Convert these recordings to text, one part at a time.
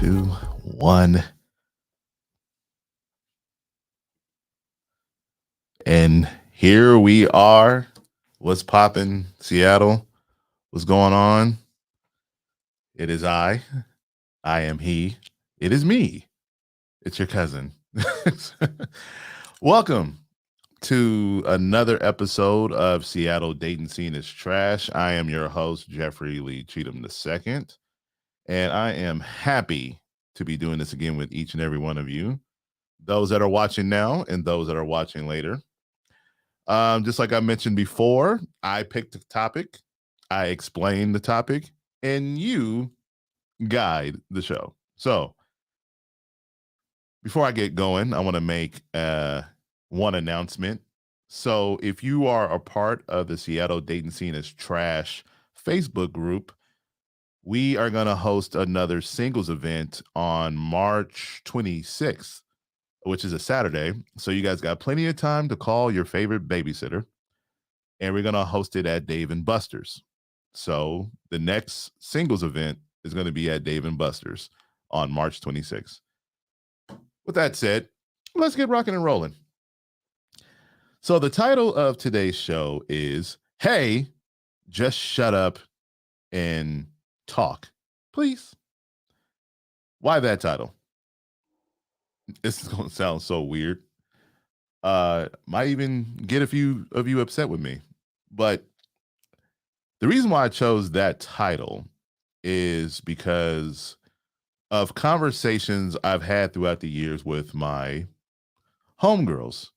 2, 1. And here we are. What's poppin', Seattle? What's going on? It is I. I am he. It is me. It's your cousin. Welcome to another episode of Seattle Dating Scene is Trash. I am your host, Jeffrey Lee Cheatham II, and I am happy to be doing this again with each and every one of you, those that are watching now and those that are watching later. Just like I mentioned before, I picked a topic, I explain the topic, and you guide the show. So before I get going, I want to make one announcement. So if you are a part of the Seattle Dating Scene is Trash Facebook group, we are going to host another singles event on March 26th, which is a Saturday. So you guys got plenty of time to call your favorite babysitter, and we're going to host it at Dave and Buster's. So the next singles event is going to be at Dave and Buster's on March 26th. With that said, let's get rocking and rolling. So the title of today's show is, Hey, Just Shut Up and Talk, Please. Why that title? This is going to sound so weird. Might even get a few of you upset with me. But the reason why I chose that title is because of conversations I've had throughout the years with my homegirls,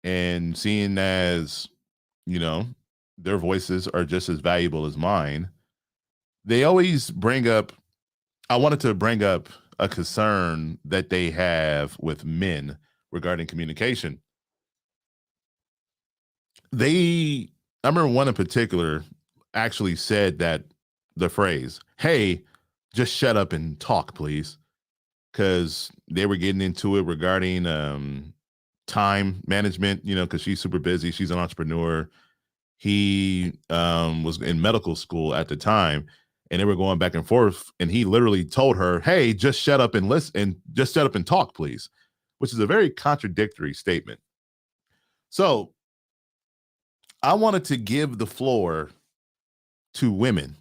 and seeing as, you know, their voices are just as valuable as mine, they always bring up, I wanted to bring up a concern that they have with men regarding communication. I remember one in particular actually said that the phrase, Hey, just shut up and talk, please. Because they were getting into it regarding time management, because she's super busy. She's an entrepreneur. He was in medical school at the time, and they were going back and forth. And he literally told her, Hey, just shut up and listen, and just shut up and talk, please, which is a very contradictory statement. So I wanted to give the floor to women.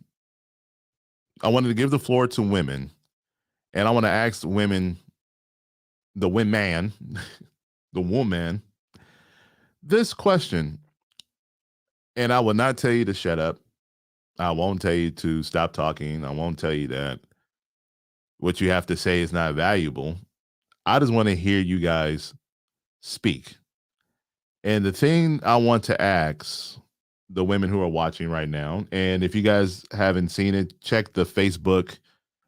I wanted to give the floor to women, and I want to ask women, the women, the woman, this question. And I will not tell you to shut up. I won't tell you to stop talking. I won't tell you that what you have to say is not valuable. I just want to hear you guys speak. And the thing I want to ask the women who are watching right now, and if you guys haven't seen it, check the Facebook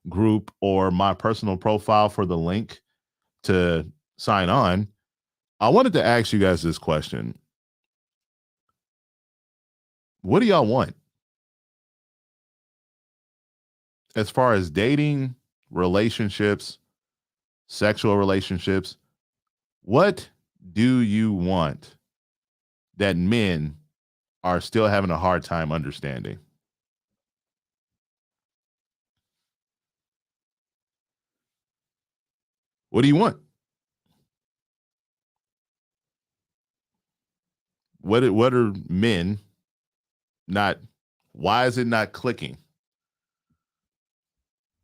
group or my personal profile for the link to sign on. I wanted to ask you guys this question. What do y'all want? As far as dating, relationships, sexual relationships, what do you want that men are still having a hard time understanding? What do you want? What are men not, why is it not clicking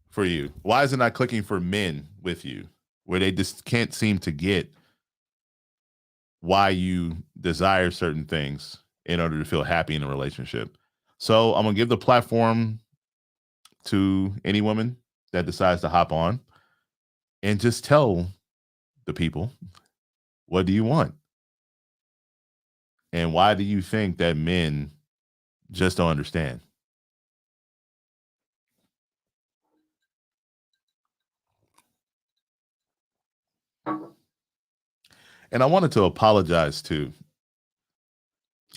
for you? Why is it not clicking for men with you, where they just can't seem to get why you desire certain things in order to feel happy in a relationship? So I'm gonna give the platform to any woman that decides to hop on and just tell the people, what do you want? And why do you think that men just don't understand? And I wanted to apologize too.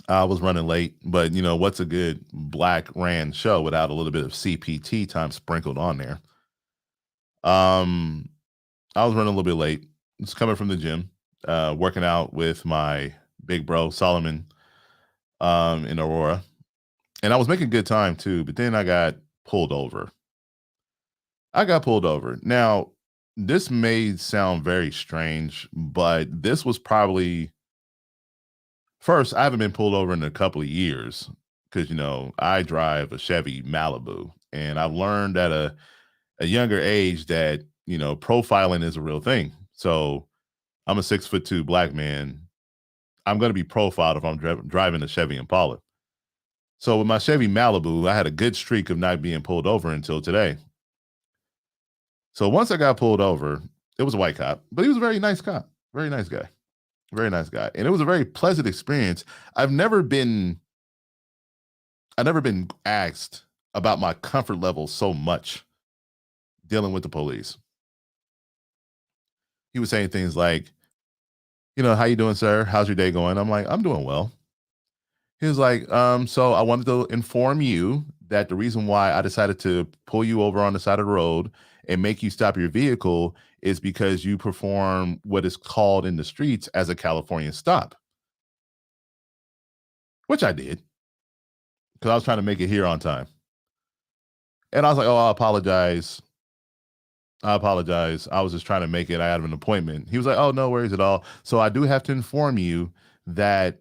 I was running late, but what's a good black ran show without a little bit of CPT time sprinkled on there? Um, I was running a little bit late. Just coming from the gym, working out with my big bro Solomon in Aurora, and I was making good time too. But then I got pulled over. I got pulled over. Now, this may sound very strange, but this was probably first. I haven't been pulled over in a couple of years because I drive a Chevy Malibu, and I've learned at a younger age that profiling is a real thing. So I'm a 6'2" black man. I'm going to be profiled if I'm driving a Chevy Impala. So with my Chevy Malibu, I had a good streak of not being pulled over until today. So once I got pulled over, it was a white cop, but he was a very nice cop, very nice guy, very nice guy, and it was a very pleasant experience. I've never been, I've never been asked about my comfort level so much dealing with the police. He was saying things like, "How you doing, sir? How's your day going?" I'm like, "I'm doing well." He was like, so I wanted to inform you that the reason why I decided to pull you over on the side of the road and make you stop your vehicle is because you perform what is called in the streets as a California stop, which I did because I was trying to make it here on time. And I was like, oh, I apologize. I apologize. I was just trying to make it. I had an appointment. He was like, oh, no worries at all. So I do have to inform you that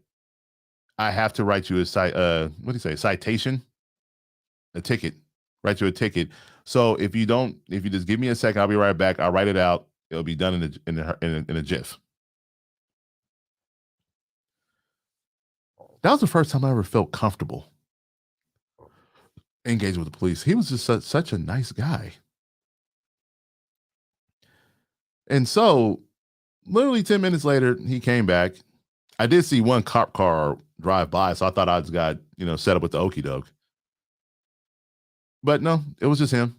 I have to write you a what do you say, citation, a ticket, write you a ticket. So if you just give me a second, I'll be right back. I'll write it out. It'll be done in a jiff. That was the first time I ever felt comfortable engaging with the police. He was just such a nice guy. And so literally 10 minutes later, he came back. I did see one cop car drive by, so I thought I just got, set up with the okey doke. But no, it was just him.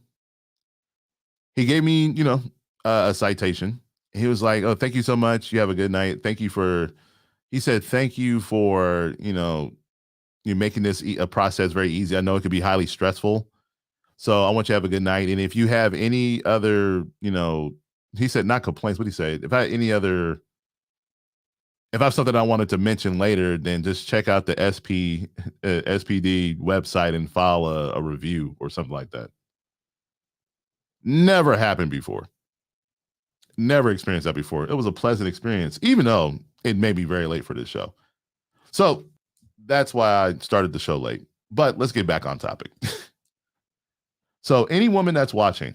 He gave me, a citation. He was like, "Oh, thank you so much. You have a good night. Thank you for," he said, "Thank you for, you making this a process very easy. I know it could be highly stressful. So I want you to have a good night. And if you have any other, he said, not complaints, what did he say? If I had any other, if I have something I wanted to mention later, then just check out the SPD website and file a review or something like that." Never happened before. Never experienced that before. It was a pleasant experience, even though it may be very late for this show. So that's why I started the show late. But let's get back on topic. So, any woman that's watching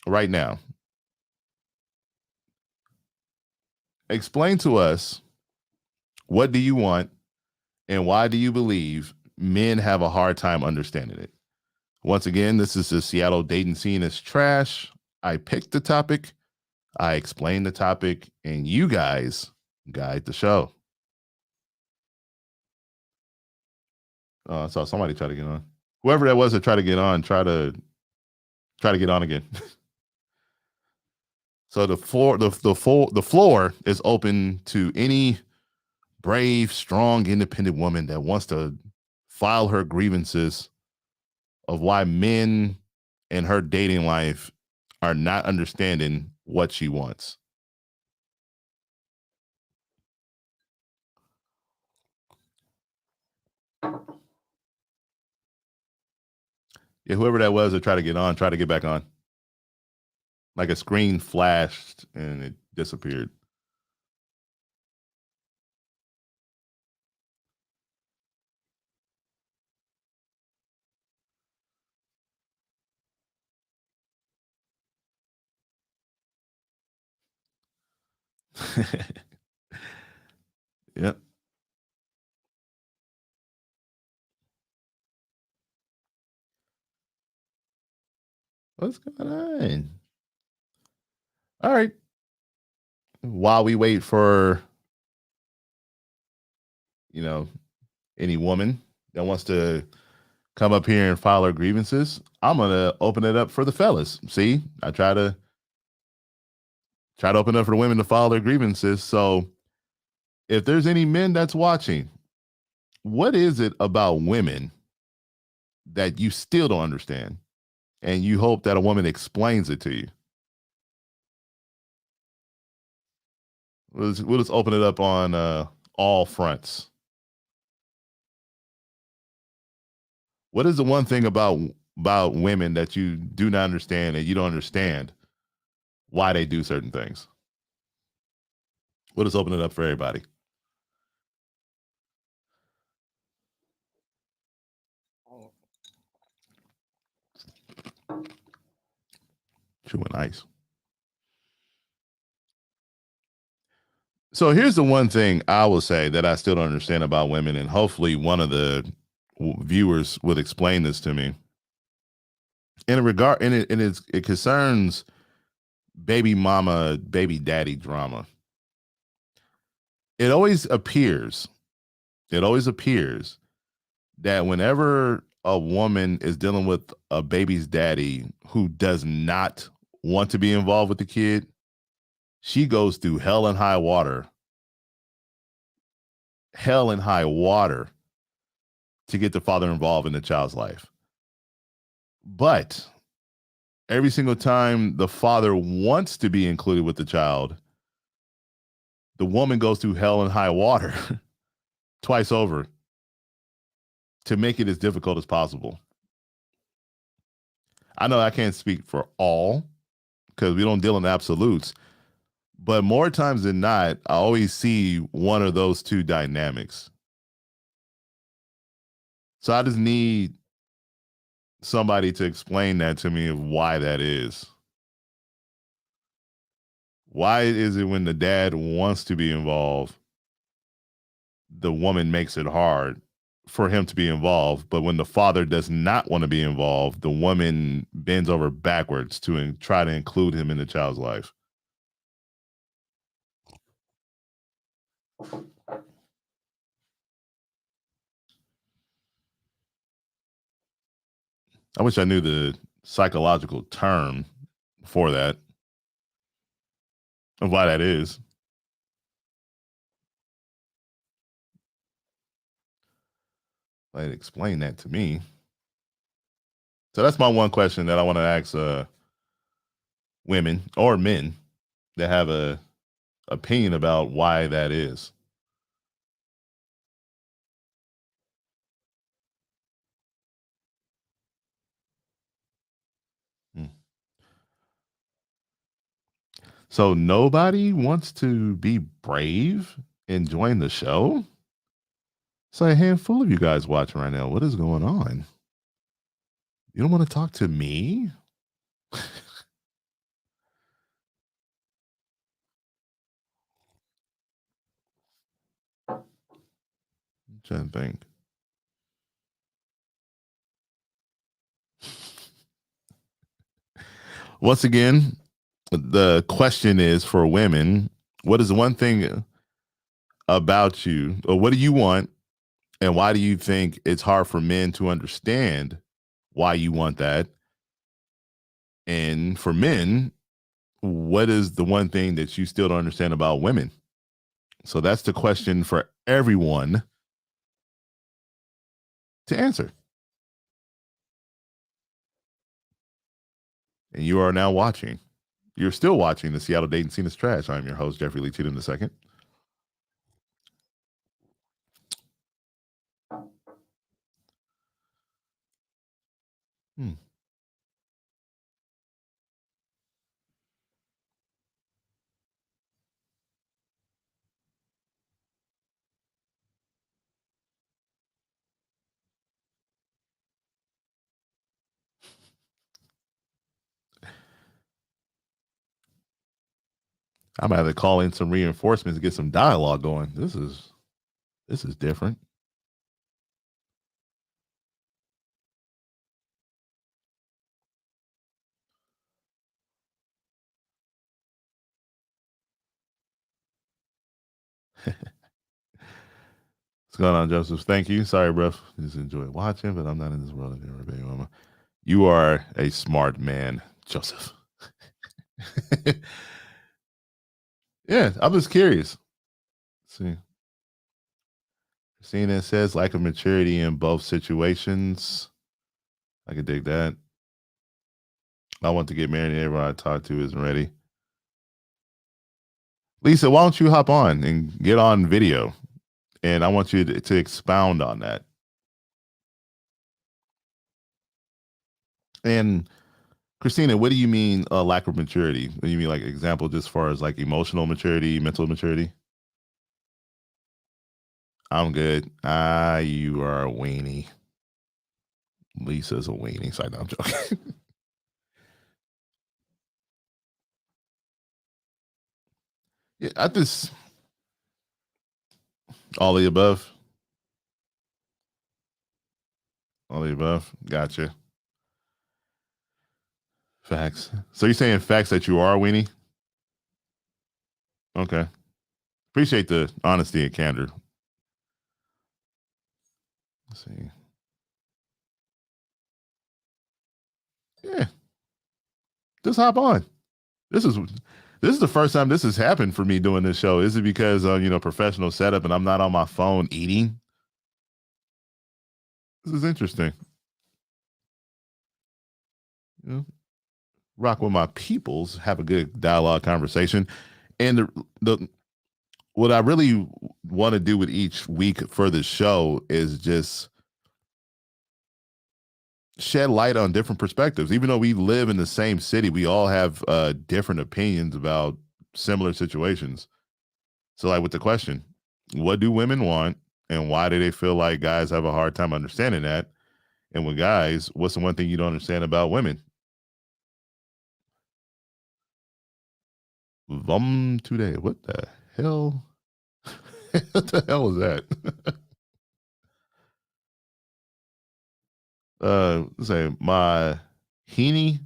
right now, explain to us, what do you want and why do you believe men have a hard time understanding it? Once again, this is the Seattle dating scene is trash. I picked the topic, I explained the topic, and you guys guide the show. Oh, I saw somebody try to get on. Whoever that was that tried to get on, try to get on again. So the floor is open to any brave, strong, independent woman that wants to file her grievances of why men in her dating life are not understanding what she wants. Yeah, whoever that was that tried to get on, try to get back on. Like a screen flashed and it disappeared. Yep. What's going on? All right. While we wait for, you know, any woman that wants to come up here and file her grievances, I'm gonna open it up for the fellas. See, I try to open up for the women to file their grievances. So if there's any men that's watching, what is it about women that you still don't understand? And you hope that a woman explains it to you. We'll just open it up on all fronts. What is the one thing about about women that you do not understand and you don't understand why they do certain things. We'll just open it up for everybody. Chewing ice. So here's the one thing I will say that I still don't understand about women, and hopefully one of the viewers would explain this to me. In a regard, it concerns baby mama, baby daddy drama. It always appears, it always appears that whenever a woman is dealing with a baby's daddy who does not want to be involved with the kid, she goes through hell and high water to get the father involved in the child's life. But every single time the father wants to be included with the child, the woman goes through hell and high water twice over to make it as difficult as possible. I know I can't speak for all because we don't deal in absolutes, but more times than not, I always see one of those two dynamics. So I just need somebody to explain that to me of why that is. Why is it when the dad wants to be involved, the woman makes it hard for him to be involved, but when the father does not want to be involved, the woman bends over backwards to try to include him in the child's life? I wish I knew the psychological term for that, of why that is. Like, explain that to me. So that's my one question that I want to ask women or men that have a opinion about why that is. Hmm. So nobody wants to be brave and join the show? It's like a handful of you guys watching right now. What is going on? You don't want to talk to me? I'm trying to think. Once again, the question is for women, what is the one thing about you, or what do you want, and why do you think it's hard for men to understand why you want that? And for men, what is the one thing that you still don't understand about women? So that's the question for everyone to answer. And you are now watching. You're still watching the Seattle Dating Scene is Trash. I'm your host, Jeffrey Lee Cheatham II. Hmm. I'm going to call in some reinforcements to get some dialogue going. This is different. What's going on, Joseph? Thank you. Sorry, bro. Just enjoy watching, but I'm not in this world anymore, baby mama. You are a smart man, Joseph. Yeah, I'm just curious. Let's see. Christina says lack of maturity in both situations. I can dig that. I want to get married and everyone I talk to isn't ready. Lisa, why don't you hop on and get on video? And I want you to expound on that. And Christina, what do you mean lack of maturity? What do you mean like example just as far as like emotional maturity, mental maturity? I'm good. You are a weenie. Lisa's a weenie. Sorry, no, I'm joking. Yeah, I just all the above. All the above. Gotcha. Facts. So you're saying facts that you are a weenie? Okay. Appreciate the honesty and candor. Let's see. Yeah, just hop on. This is this is the first time this has happened for me doing this show. Is it because professional setup and I'm not on my phone eating? This is interesting. You know, rock with my peoples, have a good dialogue conversation. And the what I really want to do with each week for the show is just shed light on different perspectives. Even though we live in the same city, we all have different opinions about similar situations. So, like with the question, what do women want, and why do they feel like guys have a hard time understanding that? And with guys, what's the one thing you don't understand about women? Today. What the hell? What the hell was that? Say my Heaney,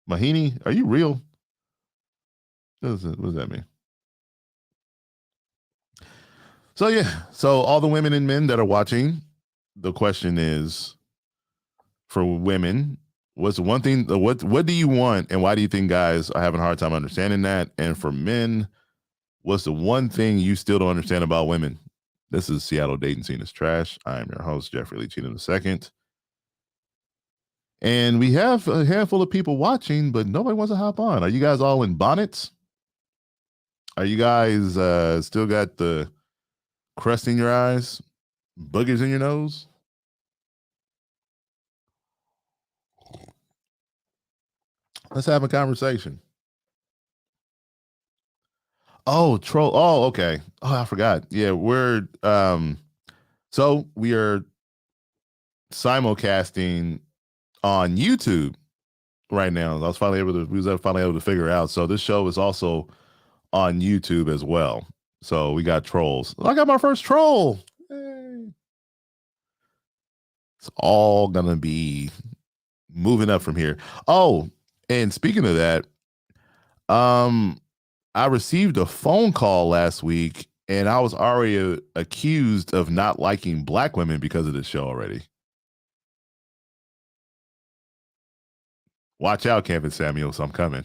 Mahini. Are you real? What does that mean? So yeah, so all the women and men that are watching, the question is for women, what's the one thing? What do you want, and why do you think guys are having a hard time understanding that? And for men, what's the one thing you still don't understand about women? This is Seattle Dating Scene is Trash. I am your host, Jeffrey Lee Cheatham II. And we have a handful of people watching, but nobody wants to hop on. Are you guys all in bonnets? Are you guys still got the crust in your eyes, boogers in your nose? Let's have a conversation. Oh, troll. Oh, okay. Oh, I forgot. Yeah, so we are simulcasting on YouTube right now. We was finally able to figure it out. So this show is also on YouTube as well. So we got trolls. I got my first troll. Hey. It's all gonna be moving up from here. Oh, and speaking of that, um, I received a phone call last week, and I was already accused of not liking black women because of this show already. Watch out, Kevin Samuels, I'm coming.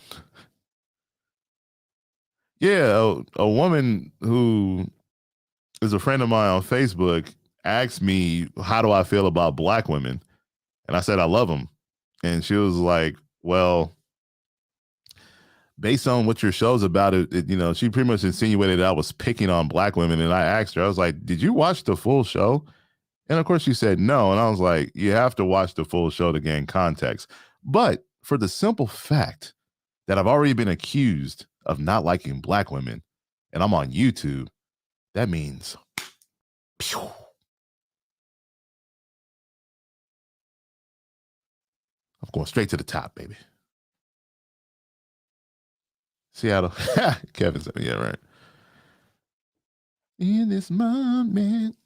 Yeah, a woman who is a friend of mine on Facebook asked me, how do I feel about black women? And I said, I love them. And she was like, well, based on what your show's about, she pretty much insinuated that I was picking on black women. And I asked her, I was like, did you watch the full show? And of course she said no. And I was like, you have to watch the full show to gain context. But for the simple fact that I've already been accused of not liking black women and I'm on YouTube, that means pew, I'm going straight to the top, baby. Seattle. Kevin said, yeah, right. In this moment.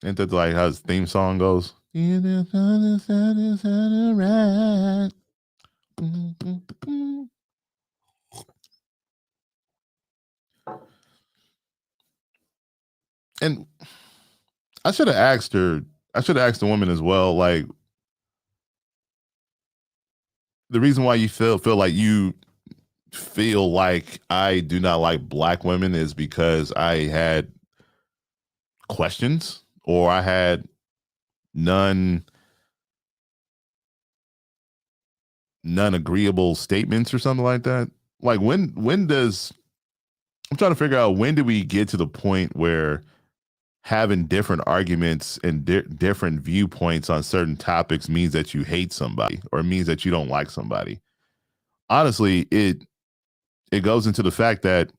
And that's like how his theme song goes. In this right. And I should have asked her, I should have asked the woman as well, like the reason why you feel like you feel like I do not like black women is because I had questions or I had none agreeable statements or something like that. Like when does I'm trying to figure out when do we get to the point where having different arguments and different viewpoints on certain topics means that you hate somebody or means that you don't like somebody. Honestly, it goes into the fact that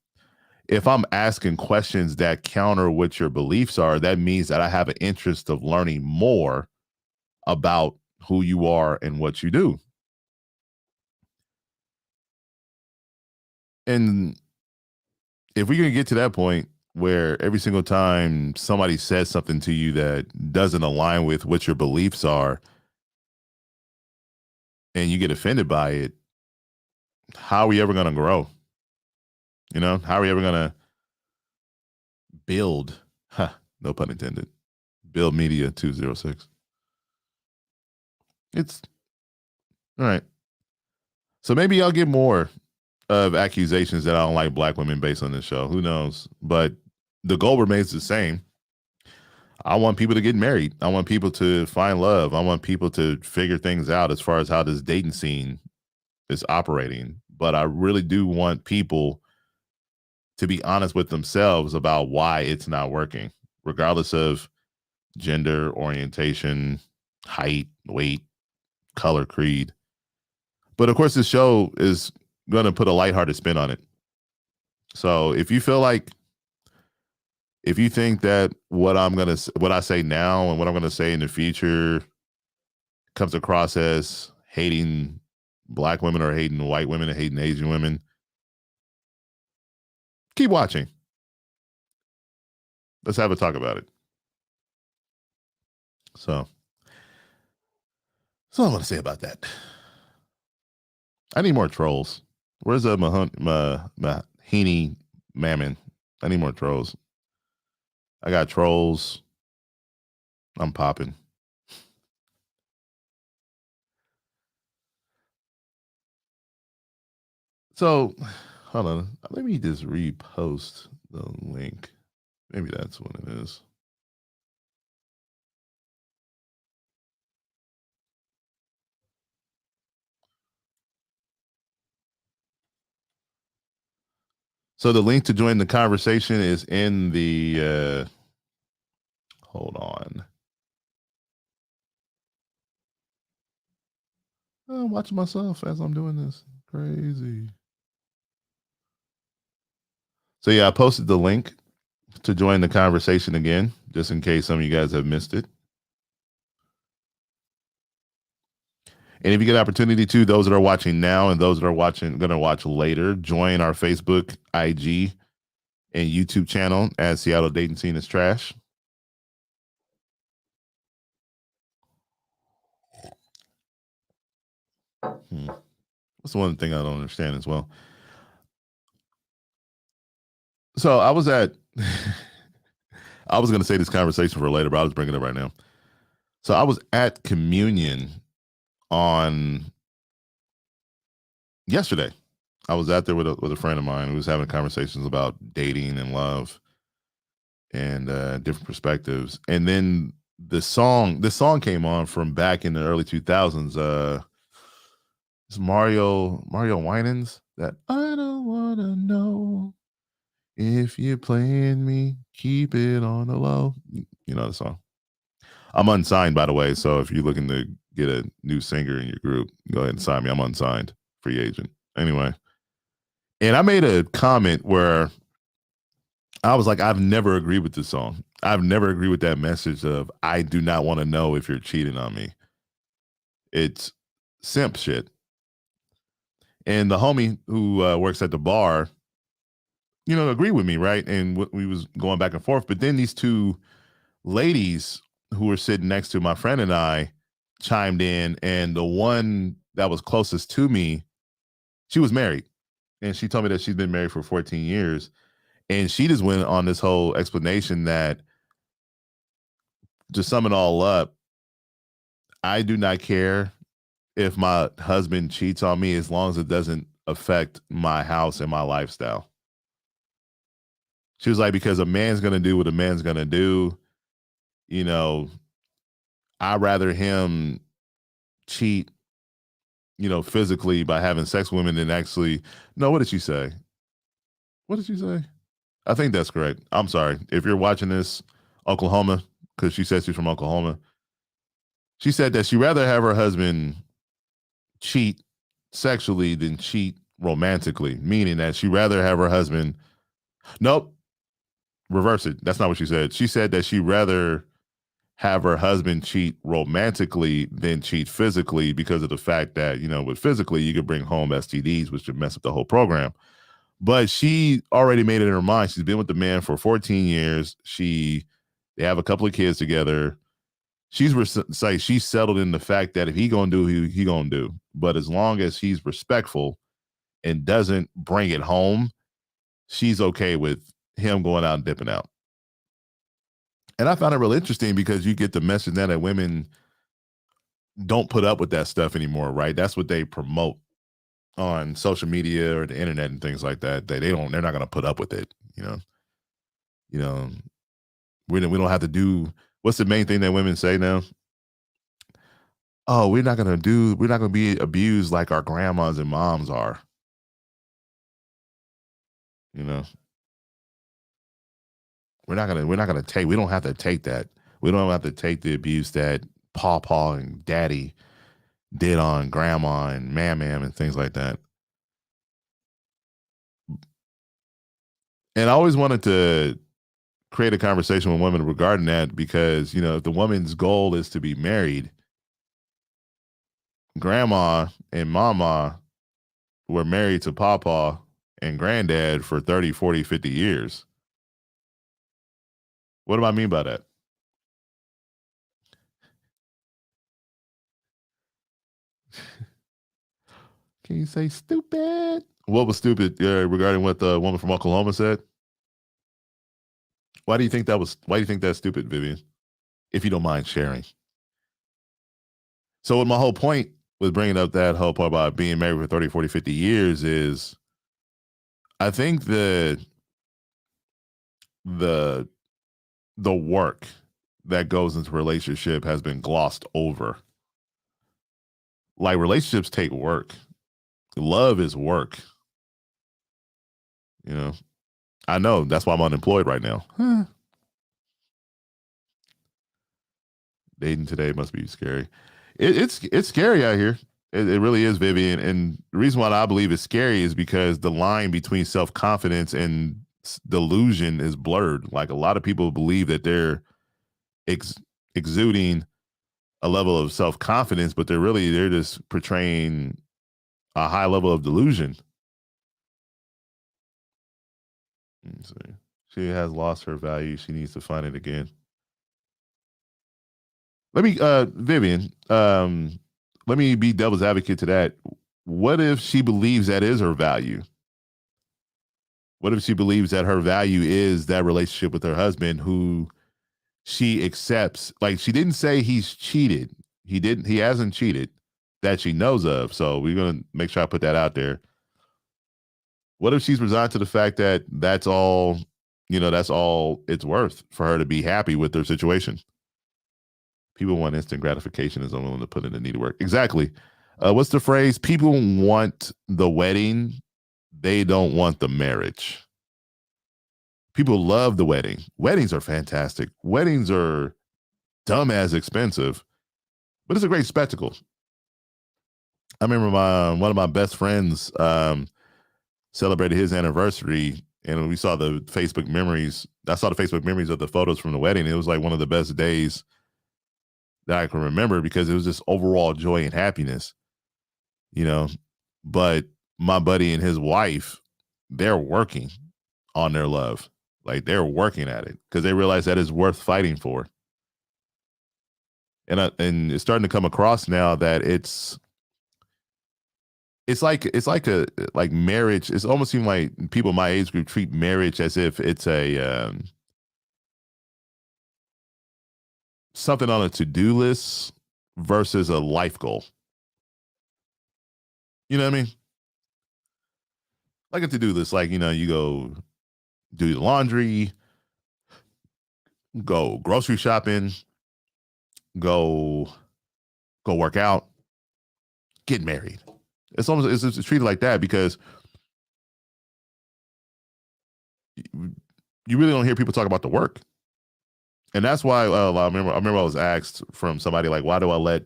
if I'm asking questions that counter what your beliefs are, that means that I have an interest of learning more about who you are and what you do. And if we're going to get to that point where every single time somebody says something to you that doesn't align with what your beliefs are and you get offended by it, how are we ever going to grow? You know, how are we ever going to build? Huh, no pun intended. Build Media 206. It's all right. So maybe I'll get more of accusations that I don't like black women based on this show. Who knows? But the goal remains the same. I want people to get married. I want people to find love. I want people to figure things out as far as how this dating scene is operating. But I really do want people to be honest with themselves about why it's not working, regardless of gender, orientation, height, weight, color, creed. But of course, this show is going to put a lighthearted spin on it. So if you think that what I say now and what I'm gonna say in the future comes across as hating black women or hating white women or hating Asian women, keep watching. Let's have a talk about it. So that's all I want to say about that. I need more trolls. Where's the Mahini Mammon? I need more trolls. I got trolls. I'm popping. So, hold on. Let me just repost the link. Maybe that's what it is. So the link to join the conversation is in the hold on. I'm watching myself as I'm doing this. Crazy. So yeah, I posted the link to join the conversation again, just in case some of you guys have missed it. And if you get an opportunity to, those that are watching now and those that are gonna watch later, join our Facebook, IG, and YouTube channel as Seattle Dating Scene is Trash. That's one thing I don't understand as well. So I was at I was gonna say this conversation for later, but I was bringing it up right now. So I was at communion on yesterday. I was out there with a friend of mine who was having conversations about dating and love and different perspectives. And then this song came on from back in the early 2000s. It's Mario Winans, that I don't wanna know if you're playing me, keep it on the low. You know the song. I'm unsigned, by the way. So if you're looking to get a new singer in your group, go ahead and sign me. I'm unsigned, free agent. Anyway, and I made a comment where I was like, I've never agreed with this song. I've never agreed with that message of I do not want to know if you're cheating on me. It's simp shit. And the homie who works at the bar, agreed with me, right? And we was going back and forth. But then these two ladies who were sitting next to my friend and I chimed in, and the one that was closest to me, she was married, and she told me that she's been married for 14 years, and she just went on this whole explanation that, to sum it all up, I do not care if my husband cheats on me as long as it doesn't affect my house and my lifestyle. She was like, because a man's gonna do what a man's gonna do. You know, I'd rather him cheat, physically by having sex with women than actually. No, what did she say? What did she say? I think that's correct. I'm sorry. If you're watching this Oklahoma, because she says she's from Oklahoma. She said that she'd rather have her husband cheat sexually than cheat romantically, meaning that she'd rather have her husband. Nope, reverse it. That's not what she said. She said that she'd rather have her husband cheat romantically than cheat physically because of the fact that, with physically, you could bring home STDs, which would mess up the whole program. But she already made it in her mind. She's been with the man for 14 years. They have a couple of kids together. She's settled in the fact that if he gonna do, he gonna do. But as long as he's respectful and doesn't bring it home, she's okay with him going out and dipping out. And I found it really interesting because you get the message now that women don't put up with that stuff anymore, right? That's what they promote on social media or the internet and things like that. They're not going to put up with it. You know, we don't have to do. What's the main thing that women say now? Oh, we're not going to be abused like our grandmas and moms are. We don't have to take that. We don't have to take the abuse that Paw and Daddy did on Grandma and Mam and things like that. And I always wanted to create a conversation with women regarding that because, if the woman's goal is to be married, Grandma and Mama were married to Papa and Granddad for 30, 40, 50 years. What do I mean by that? Can you say stupid? What was stupid regarding what the woman from Oklahoma said? Why do you think that's stupid, Vivian? If you don't mind sharing. So my whole point with bringing up that whole part about being married for 30, 40, 50 years is I think the work that goes into a relationship has been glossed over. Like relationships take work. Love is work. I know that's why I'm unemployed right now. Dating today must be scary. It's scary out here. It really is, Vivian. And the reason why I believe it's scary is because the line between self-confidence and delusion is blurred. Like a lot of people believe that they're exuding a level of self-confidence, but they're just portraying a high level of delusion. Let's see. She has lost her value. She needs to find it again. Let me, Vivian, let me be devil's advocate to that. What if she believes that is her value? What if she believes that her value is that relationship with her husband who she accepts? Like she didn't say he's cheated. He hasn't cheated that she knows of. So we're going to make sure I put that out there. What if she's resigned to the fact that that's all it's worth for her to be happy with their situation? People want instant gratification and unwilling to put in the needed work. Exactly. What's the phrase? People want the wedding. They don't want the marriage. People love the wedding. Weddings are fantastic. Weddings are dumb as expensive, but it's a great spectacle. I remember one of my best friends celebrated his anniversary, and we saw the Facebook memories. I saw the Facebook memories of the photos from the wedding. It was like one of the best days that I can remember because it was just overall joy and happiness, But my buddy and his wife, they're working on their love. Like they're working at it because they realize that is worth fighting for. And it's starting to come across now that it's like marriage. It's almost seemed like people my age group treat marriage as if it's a something on a to-do list versus a life goal. You know what I mean? Like a to-do list, like, you go do the laundry, go grocery shopping, go work out, get married. It's treated like that because you really don't hear people talk about the work. And that's why I remember I was asked from somebody like, why do I let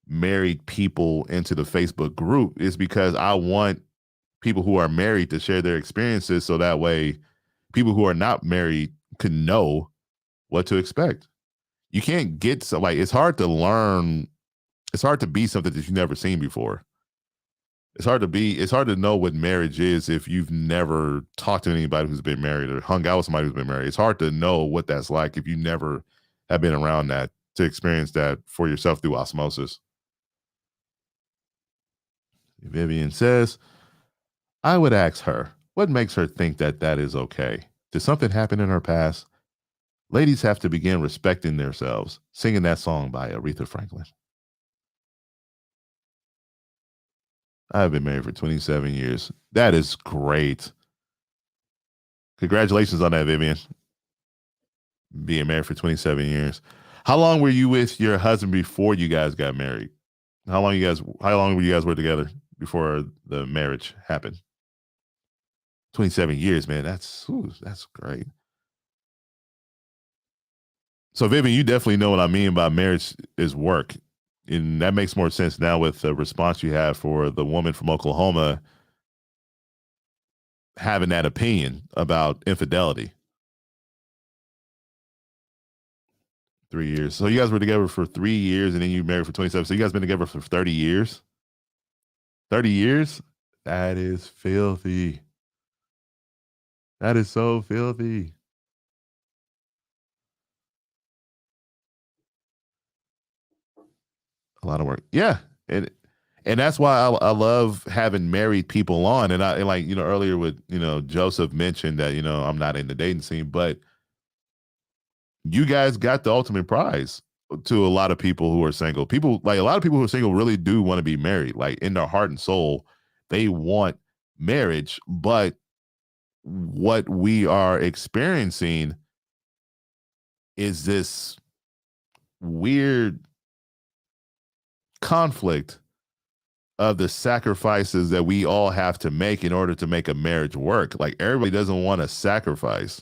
married people into the Facebook group? Is because I want people who are married to share their experiences so that way people who are not married can know what to expect. You can't get so like it's hard to learn, it's hard to be something that you've never seen before. It's hard to know what marriage is if you've never talked to anybody who's been married or hung out with somebody who's been married. It's hard to know what that's like if you never have been around that to experience that for yourself through osmosis. Vivian says, I would ask her, what makes her think that that is okay? Did something happen in her past? Ladies have to begin respecting themselves. Singing that song by Aretha Franklin. I've been married for 27 years. That is great. Congratulations on that, Vivian. Being married for 27 years. How long were you with your husband before you guys got married? How long were you guys were together before the marriage happened? 27 years, man. That's great. So Vivian, you definitely know what I mean by marriage is work. And that makes more sense now with the response you have for the woman from Oklahoma having that opinion about infidelity. 3 years. So you guys were together for 3 years and then you married for 27. So you guys been together for 30 years? 30 years? That is filthy. That is so filthy. A lot of work. Yeah. And that's why I love having married people on. And like, earlier with, Joseph mentioned that, I'm not in the dating scene, but you guys got the ultimate prize to a lot of people who are single. People like a lot of people who are single really do want to be married. Like in their heart and soul, they want marriage. But what we are experiencing is this weird conflict of the sacrifices that we all have to make in order to make a marriage work. Like everybody doesn't want to sacrifice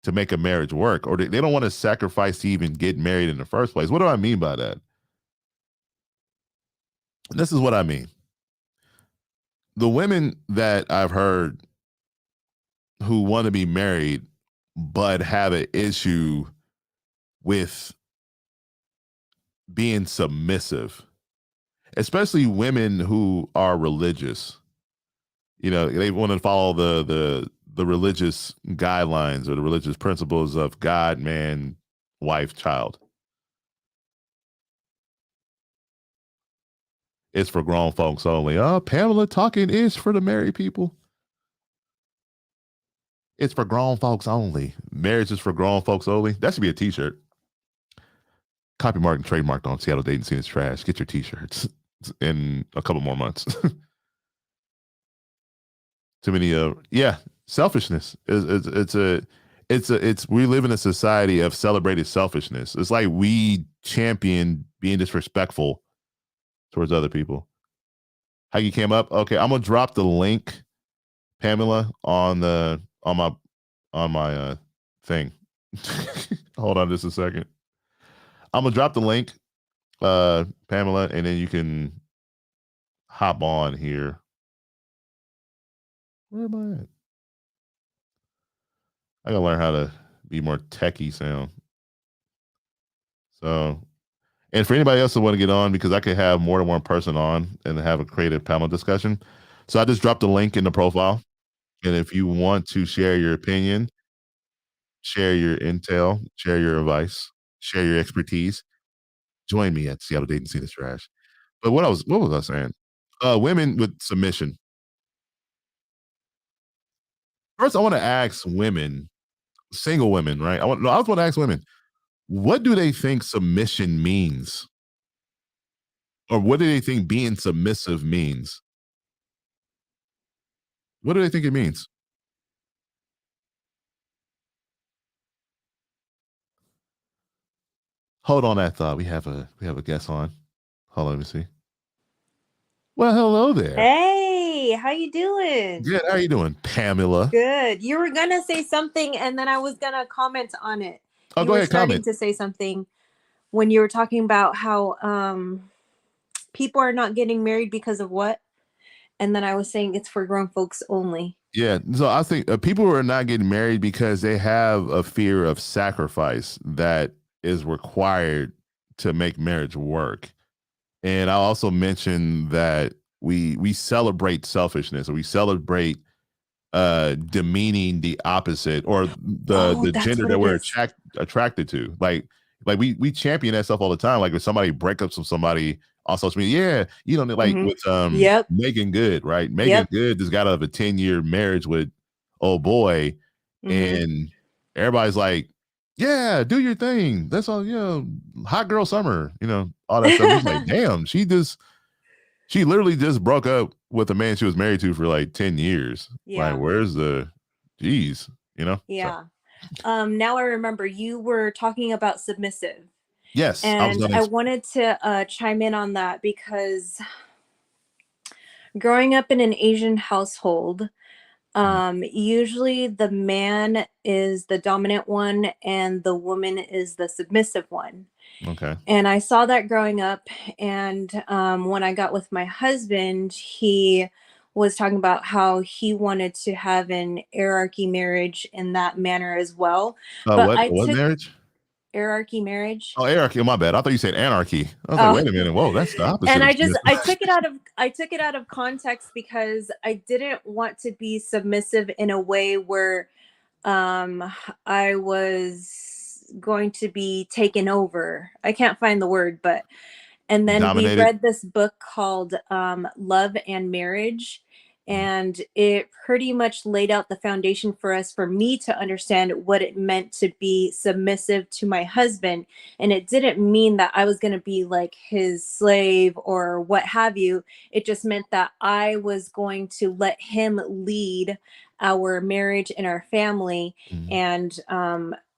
to make a marriage work, or they don't want to sacrifice to even get married in the first place. What do I mean by that? This is what I mean. The women that I've heard who want to be married but have an issue with being submissive, especially women who are religious. They want to follow the religious guidelines or the religious principles of God, man, wife, child. It's for grown folks only. Oh, Pamela talking is for the married people. It's for grown folks only. Marriage is for grown folks only. That should be a t-shirt. Copymarked and trademarked on Seattle Dating Scene is trash. Get your t-shirts in a couple more months. Too many yeah, selfishness. It's we live in a society of celebrated selfishness. It's like we champion being disrespectful towards other people. How you came up? Okay, I'm gonna drop the link, Pamela, on my thing. Hold on just a second. I'm gonna drop the link, Pamela, and then you can hop on here. Where am I at? I gotta learn how to be more techie sound. So, and for anybody else that want to get on, because I could have more than one person on and have a creative panel discussion. So I just dropped the link in the profile. And if you want to share your opinion, share your intel, share your advice, share your expertise, join me at Seattle Dating Scene is Trash. But what was I saying? Women with submission. First, I want to ask women, single women, right? I was want to ask women, what do they think submission means? Or what do they think being submissive means? What do they think it means? Hold on that thought. We have a guest on. Hold on, let me see. Well, hello there. Hey, how you doing? Good. How are you doing, Pamela? Good. You were gonna say something and then I was gonna comment on it. Oh, You go were ahead, starting comment. to say something when you were talking about how people are not getting married because of what? And then I was saying it's for grown folks only. Yeah, so I think people are not getting married because they have a fear of sacrifice that is required to make marriage work. And I also mentioned that we celebrate selfishness, or we celebrate demeaning the opposite, or Oh, the that's gender what that it we're is. attracted to. Like we champion that stuff all the time. Like if somebody breakups with somebody on social media, yeah, you know, like Mhm. with Yep. Megan Good, right? Megan Yep. Good just got out of a 10-year marriage with old boy, Mhm. and everybody's like, yeah, do your thing. That's all, you know, hot girl summer, you know, all that stuff. It's like, damn, she literally just broke up with a man she was married to for like 10 years. Like, Yeah. where's the geez, you know? So, Yeah. Now I remember you were talking about submissive, yes, I was and going I to. wanted to chime in on that because growing up in an Asian household, usually the man is the dominant one and the woman is the submissive one. Okay. And I saw that growing up. And when I got with my husband, he was talking about how he wanted to have an hierarchy marriage in that manner as well. But I What took marriage? hierarchy marriage. Oh, anarchy. My bad. I thought you said anarchy. I was like, Oh, wait a minute. Whoa, that's the opposite and of I submissive. took it out of context because I didn't want to be submissive in a way where um I was going to be taken over. I can't find the word, but and then we Dominated. read this book called Love and Marriage, Mhm. and it pretty much laid out the foundation for us, for me to understand what it meant to be submissive to my husband. And it didn't mean that I was going to be like his slave or what have you. It just meant that I was going to let him lead our marriage and our family. Mhm.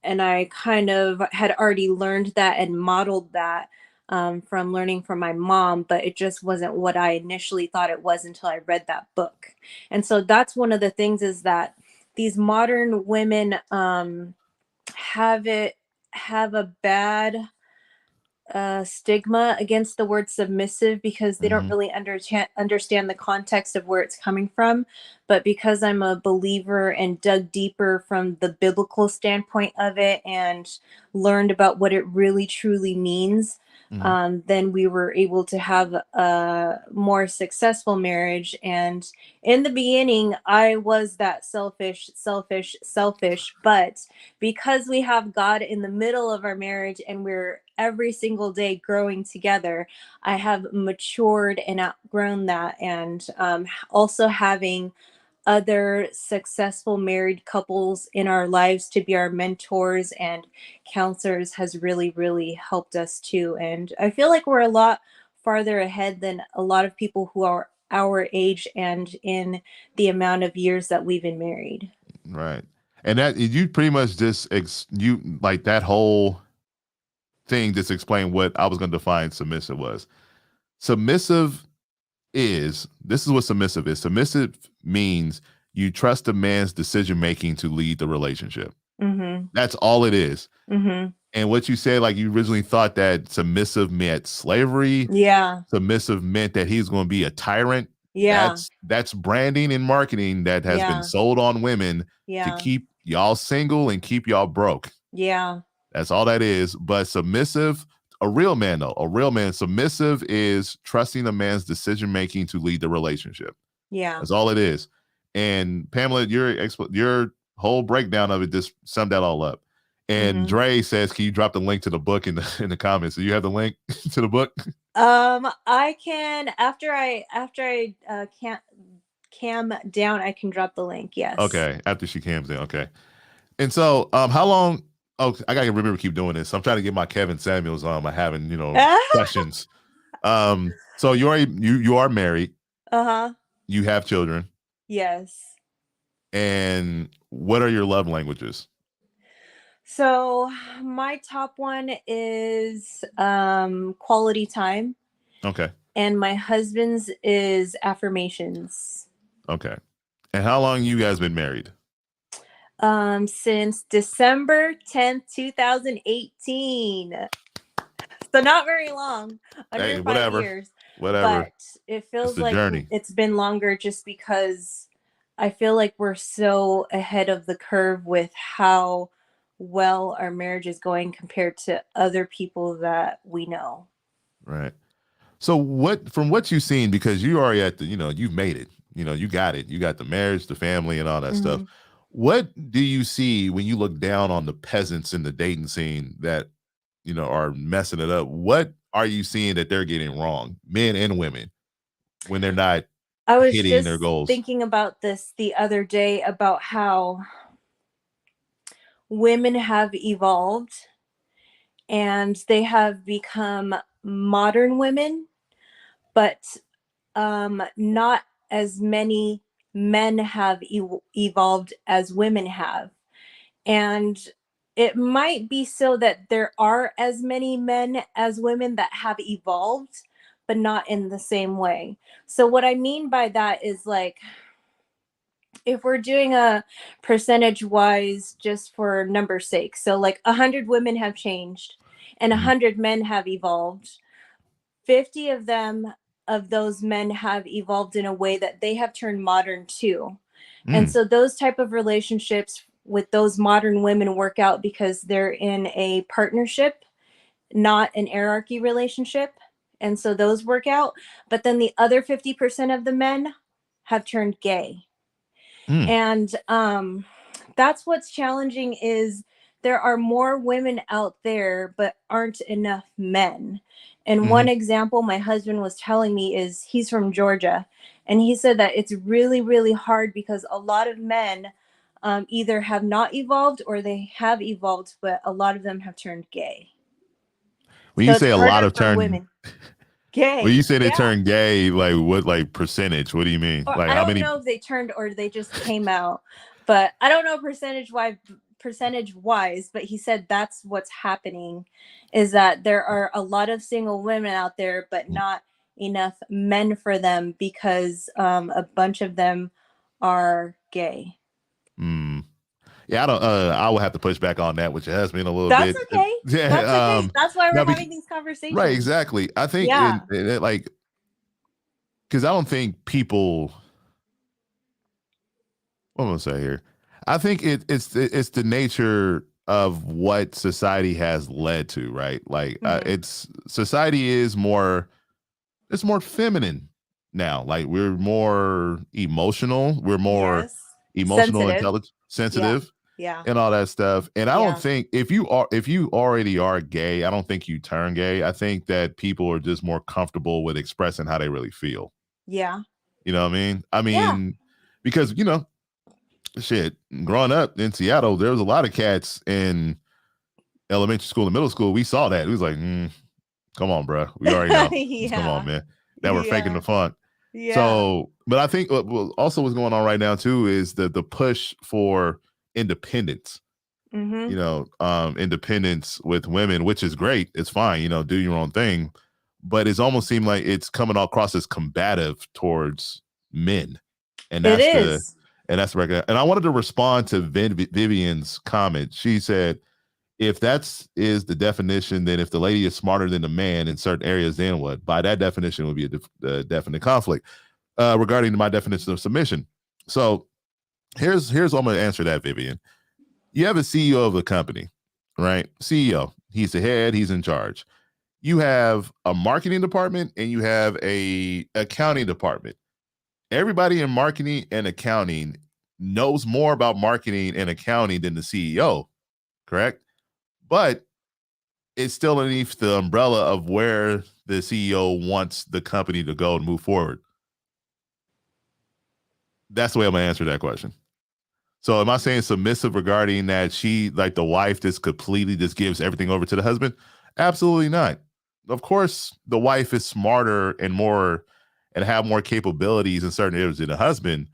And I kind of had already learned that and modeled that from learning from my mom, but it just wasn't what I initially thought it was until I read that book. And so that's one of the things, is that these modern women have it have a bad stigma against the word submissive because they don't Mhm. really understand the context of where it's coming from. But because I'm a believer and dug deeper from the biblical standpoint of it and learned about what it really truly means, Mhm. then we were able to have a more successful marriage. And in the beginning, I was that selfish, but because we have God in the middle of our marriage and we're every single day growing together, I have matured and outgrown that. And also having other successful married couples in our lives to be our mentors and counselors has really, really helped us too. And I feel like we're a lot farther ahead than a lot of people who are our age and in the amount of years that we've been married. Right. And that you pretty much just you like that whole thing just explained what I was going to define submissive was. Submissive is this is what submissive is. Submissive means you trust a man's decision making to lead the relationship. Mhm. That's all it is. Mhm. And what you said, like you originally thought that submissive meant slavery, Yeah. submissive meant that he's going to be a tyrant. Yeah. That's branding and marketing that has been Yeah. sold on women to Yeah. keep y'all single and keep y'all broke. Yeah. That's all that is. But submissive, a real man though, a real man, submissive is trusting a man's decision making to lead the relationship. Yeah. That's all it is. And Pamela, your whole breakdown of it just summed that all up. And Mhm. Dre says, "Can you drop the link to the book in the comments?" So you have the link to the book. I can, after I can't cam down, I can drop the link. Yes. Okay, after she cams in. Okay. And so, how long? Oh, I gotta remember to keep doing this. I'm trying to get my Kevin Samuels on. I having questions. So you are married. Uh-huh. You have children. Yes. And what are your love languages? So my top one is quality time, Okay. and my husband's is affirmations. Okay. And how long you guys been married? Since December 10th, 2018. So not very long, under Hey, 5 years, whatever. but it It's feels the like journey. it's been longer just because I feel like we're so ahead of the curve with how well our marriage is going compared to other people that we know. Right. So from what you've seen, because you already at the, you've made it, you got it. You got the marriage, the family, and all that stuff. Hmm. What do you see when you look down on the peasants in the dating scene that, are messing it up? What are you seeing that they're getting wrong, men and women, when they're not I was hitting their just goals? thinking about this the other day about how women have evolved and they have become modern women, but not as many men have evolved as women have. And it might be so that there are as many men as women that have evolved, but not in the same way. So, what I mean by that is like, if we're doing a percentage wise just for number's sake, so like 100 women have changed and Mhm. 100 men have evolved, 50 of them, of those men have evolved in a way that they have turned modern too. And Mm, so those type of relationships with those modern women work out because they're in a partnership, not an hierarchy relationship. And so those work out. But then the other 50% of the men have turned gay. mm, And that's what's challenging is there are more women out there but aren't enough men. And one mhm, example my husband was telling me is he's from Georgia, and he said that it's really really hard because a lot of men either have not evolved or they have evolved, but a lot of them have turned gay. when So you it's say a lot harder of for turn, women. when Gay, you say they yeah. turn gay, like what, like percentage? What do you mean? Or Like I how don't many? know if they turned or they just came out, but I don't know percentage wise, but he said that's what's happening is that there are a lot of single women out there, but not enough men for them because a bunch of them are gay. Mm, yeah, I don't. I will have to push back on that with your husband a little That's bit. okay. That's Yeah. okay. That's why Now, we're having these right, conversations. exactly. I think Yeah. like, because I don't think people. What am I gonna say here? I think it's the nature of what society has led to, right? Like, Hmm. it's society is more. It's more feminine now. Like we're more emotional. We're more Yes. emotional, Sensitive. intelligent, Yeah. sensitive, Yeah. and all that stuff. And I don't Yeah. think if you already are gay, I don't think you turn gay. I think that people are just more comfortable with expressing how they really feel. Yeah. You know what I mean? I Yeah. mean, because shit, growing up in Seattle, there was a lot of cats in elementary school and middle school. We saw that. It was like, come on, bro. We already know. Just come on, Yeah. man. That we're faking the Yeah. funk. Yeah. So, but I think also what's going on right now too is the push for independence. Mhm. Independence with women, which is great. It's fine. Do your own thing, but it's almost seemed like it's coming across as combative towards men, and It that's the is. and that's the record. And I wanted to respond to Vivian's comment. She said, "If that's is the definition, then if the lady is smarter than the man in certain areas, then what? By that definition, would be a definite conflict." Regarding my definition of submission. So here's what I'm going to answer that, Vivian. You have a CEO of a company, right? CEO. He's the head. He's in charge. You have a marketing department and you have a accounting department. Everybody in marketing and accounting knows more about marketing and accounting than the CEO, correct? But it's still underneath the umbrella of where the CEO wants the company to go and move forward. That's the way I'm gonna answer that question. So am I saying submissive regarding that she, like the wife, just completely just gives everything over to the husband? Absolutely not. Of course, the wife is smarter and more and have more capabilities in certain areas than the husband.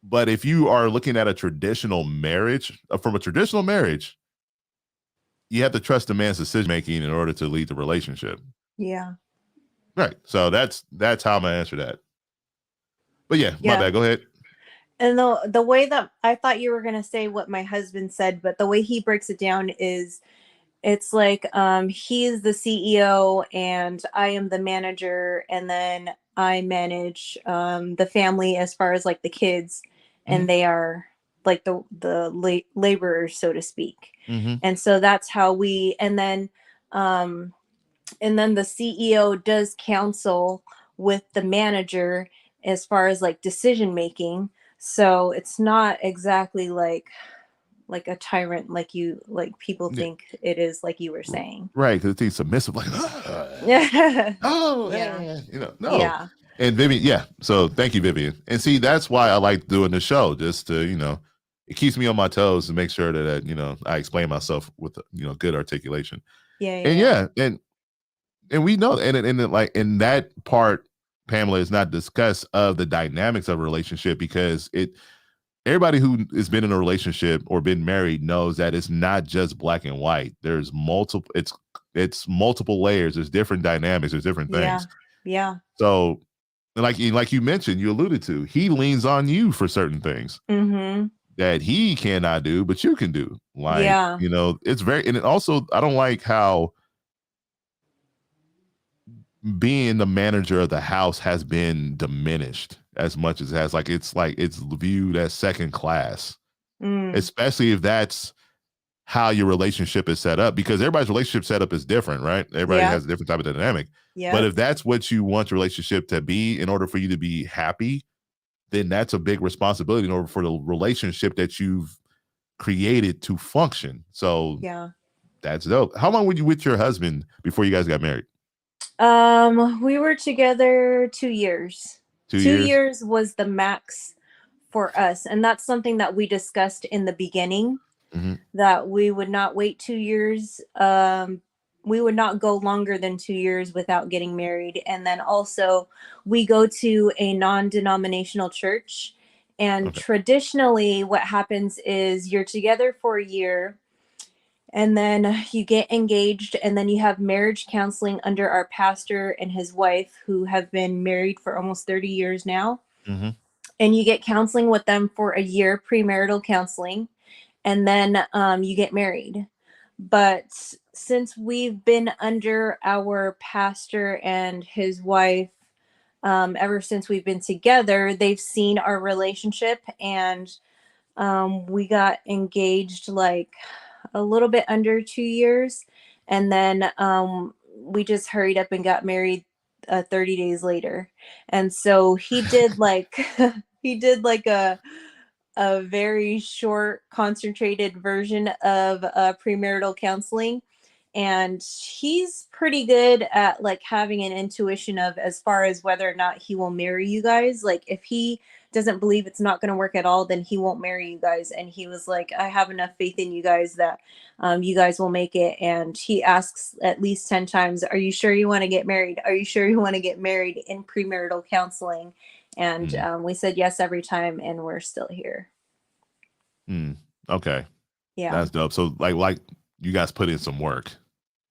But if you are looking at a traditional marriage, from a traditional marriage, you have to trust the man's decision making in order to lead the relationship. Yeah. Right. So that's how I'm gonna answer that. But yeah, my Yeah. bad. Go ahead. And the way that I thought you were going to say what my husband said, but the way he breaks it down is it's like he's the CEO and I am the manager, and then I manage the family as far as like the kids, Hmm. and they are like the laborers, so to speak. Hmm. And so that's how we, um and then the CEO does counsel with the manager as far as like decision making. So it's not exactly like a tyrant like people Yeah. think it is, like you were saying. Right, because he's submissive, like, Yeah. oh, Yeah. no. Yeah. And Vivian, yeah. So thank you, Vivian. And see, that's why I like doing the show, just to, it keeps me on my toes to make sure that, I explain myself with, good articulation. Yeah. And Yeah. yeah, and we know, and like in that part, Pamela, is not discussed of the dynamics of a relationship, because everybody who has been in a relationship or been married knows that it's not just black and white. There's multiple, it's multiple layers. There's different dynamics. There's different Yeah. things. Yeah. So, like you mentioned, you alluded to, he leans on you for certain things Mhm. that he cannot do, but you can do. Like, Yeah. it's very, and it also, I don't like how being the manager of the house has been diminished as much as it has. Like it's viewed as second class, Mm. especially if that's how your relationship is set up, because everybody's relationship setup is different, right? Everybody Yep. has a different type of dynamic. But Yep. if that's what you want your relationship to be in order for you to be happy, then that's a big responsibility in order for the relationship that you've created to function. So Yeah. that's dope. How long were you with your husband before you guys got married? We were together 2 years. 2 years? 2 years was the max for us, and that's something that we discussed in the beginning, Hmm. that we would not wait 2 years. We would not go longer than 2 years without getting married. And then also, we go to a non denominational church. And Okay. traditionally, what happens is you're together for a year, and then you get engaged, and then you have marriage counseling under our pastor and his wife, who have been married for almost 30 years now. Hmm. And you get counseling with them for a year, premarital counseling, and then you get married. But since we've been under our pastor and his wife, ever since we've been together, they've seen our relationship, and we got engaged like a little bit under 2 years. And then we just hurried up and got married 30 days later. And so he did like, he did like a very short, concentrated version of premarital counseling. And he's pretty good at like having an intuition of as far as whether or not he will marry you guys. Like if he doesn't believe it's not going to work at all, then he won't marry you guys. And he was like, I have enough faith in you guys that you guys will make it. And he asks at least 10 times, are you sure you want to get married? Are you sure you want to get married in premarital counseling? And Mm. we said yes every time, and we're still here. Mm. Okay. Yeah. That's dope. So like you guys put in some work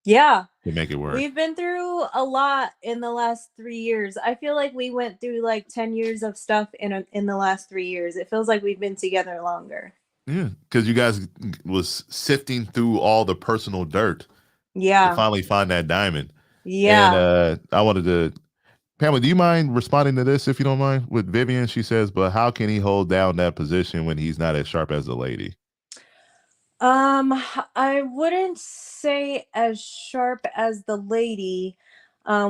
Yeah. to make it work. We've been through a lot in the last 3 years. I feel like we went through like 10 years of stuff in the last 3 years. It feels like we've been together longer. Yeah, because you guys was sifting through all the personal dirt to Yeah. finally find that diamond. And Yeah. I wanted to, Pamela, do you mind responding to this if you don't mind? With Vivian, she says, but how can he hold down that position when he's not as sharp as the lady? I wouldn't say as sharp as the lady.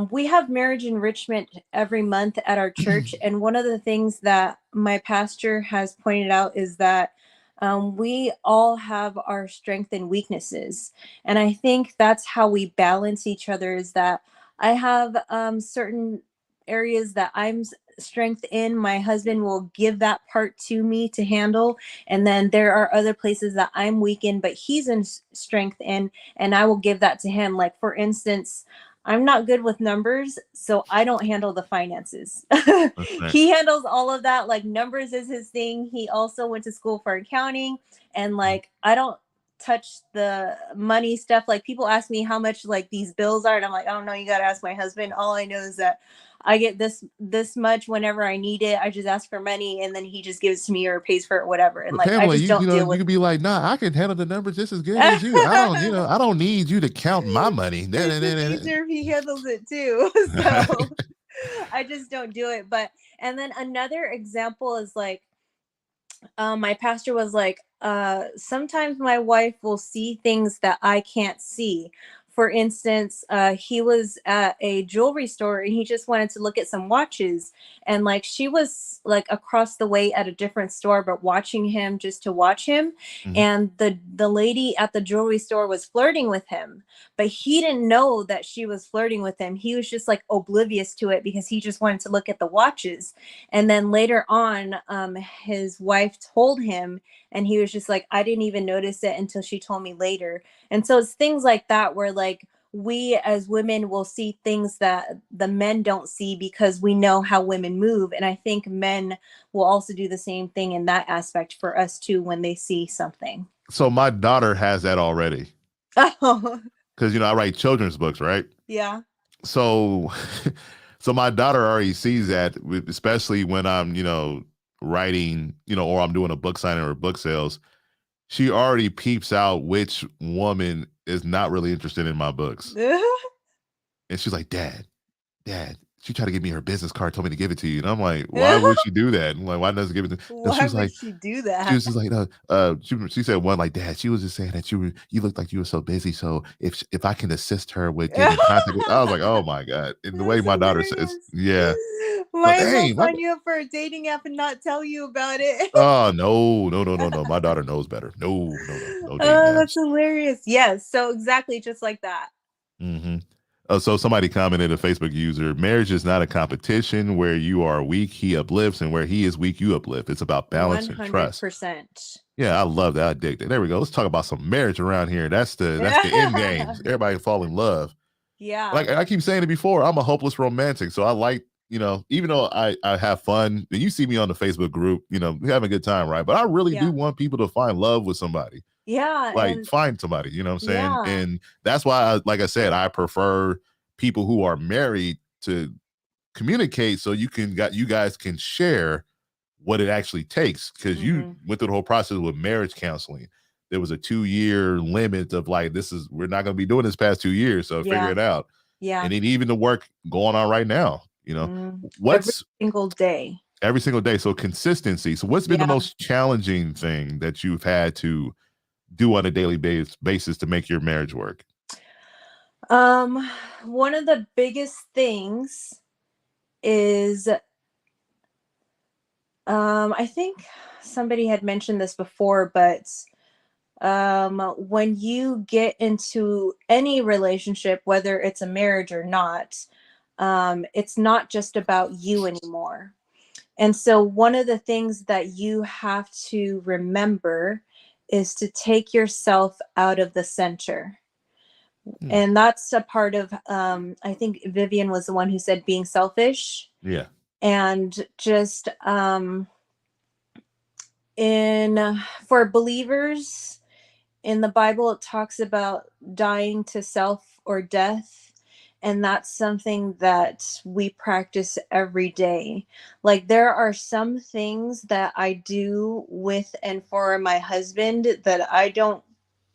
We have marriage enrichment every month at our church, and one of the things that my pastor has pointed out is that we all have our strengths and weaknesses, and I think that's how we balance each other. Is that I have certain areas that strength in. My husband will give that part to me to handle, and then there are other places that I'm weak in, but he's in strength in, and I will give that to him. Like, for instance, I'm not good with numbers, so I don't handle the finances. That's right. He handles all of that. Like, numbers is his thing. He also went to school for accounting, and like, I don't touch the money stuff. Like, people ask me how much like these bills are, and I'm like, I don't know, you got to ask my husband. All I know is that I get this much whenever I need it. I just ask for money, and then he just gives it to me or pays for it, whatever. And But like, I Pamela, just don't deal you with. could be like, nah, I can handle the numbers just as good as you. I don't need you to count my money. It's just easier if he handles it too. So I just don't do it. But and then another example is like, my pastor was like, sometimes my wife will see things that I can't see. For instance, he was at a jewelry store and he just wanted to look at some watches. And like, she was like across the way at a different store, but watching him just to watch him. Mhm. And the lady at the jewelry store was flirting with him, but he didn't know that she was flirting with him. He was just like oblivious to it because he just wanted to look at the watches. And then later on, his wife told him, and he was just like, I didn't even notice it until she told me later. And so it's things like that where like we as women will see things that the men don't see because we know how women move. And I think men will also do the same thing in that aspect for us too when they see something. So my daughter has that already Oh, because I write children's books, right? yeah. So, so my daughter already sees that, especially when I'm writing, or I'm doing a book signing or book sales. She already peeps out which woman is not really interested in my books, and she's like, Dad, she tried to give me her business card, told me to give it to you. And I'm like, why would she do that? I'm like, why doesn't give it to no, Why would she do she that? was just like, no, she said one like, Dad, she was just saying that you looked like you were so busy. So if I can assist her with getting in contact with, I was like, oh my God. And the way That's my daughter says, hilarious. yeah. But Might as well hey, sign you up for a dating app and not tell you about it. oh no. My daughter knows better. No dating Oh, that's apps. hilarious. Yes. So exactly just like that. Hmm. So somebody commented, a Facebook user, marriage is not a competition where you are weak, he uplifts, and where he is weak, you uplift. It's about balance and trust. 100%. Yeah, I love that. I dig that. There we go. Let's talk about some marriage around here. That's the end game. Everybody fall in love. Yeah. Like I keep saying it before, I'm a hopeless romantic. So I like, even though I have fun, and you see me on the Facebook group, we having a good time, right? But I really do Yeah. want people to find love with somebody. Yeah. Like And find somebody, you know what I'm saying? yeah. And that's why like I said, I prefer people who are married to communicate so you guys can share what it actually takes, because you Hmm. went through the whole process with marriage counseling. There was a 2-year limit of like, we're not going to be doing this past 2 years, so figure Yeah. it out. Yeah. And then even the work going on right now, Every what's single day. every single day. So consistency. So what's been the Yeah. most challenging thing that you've had to do on a daily basis to make your marriage work? Um, One of the biggest things is, I think somebody had mentioned this before, but when you get into any relationship, whether it's a marriage or not, it's not just about you anymore. And so one of the things that you have to remember is to take yourself out of the center. Hmm. And that's a part of, I think Vivian was the one who said being selfish. Yeah. And just in for believers in the Bible, it talks about dying to self or death. And that's something that we practice every day. Like, there are some things that I do with and for my husband that I don't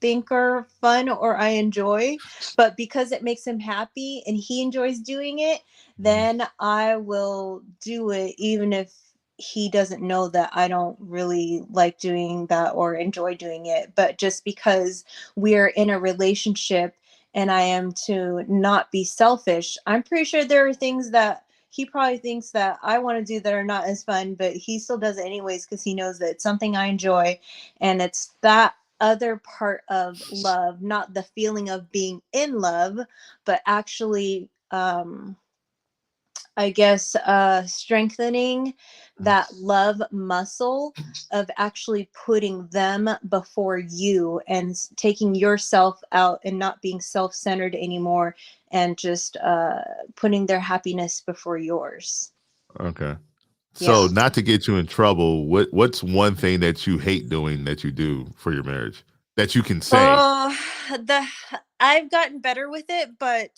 think are fun or I enjoy, but because it makes him happy and he enjoys doing it, Mhm. then I will do it, even if he doesn't know that I don't really like doing that or enjoy doing it. But just because we're in a relationship and I am to not be selfish, I'm pretty sure there are things that he probably thinks that I want to do that are not as fun, but he still does it anyways because he knows that it's something I enjoy. And it's that other part of love, not the feeling of being in love, but actually, I guess, strengthening that love muscle of actually putting them before you and taking yourself out and not being self-centered anymore, and just putting their happiness before yours. Okay. Yeah. So not to get you in trouble, what's one thing that you hate doing that you do for your marriage that you can say? Oh, the I've gotten better with it, but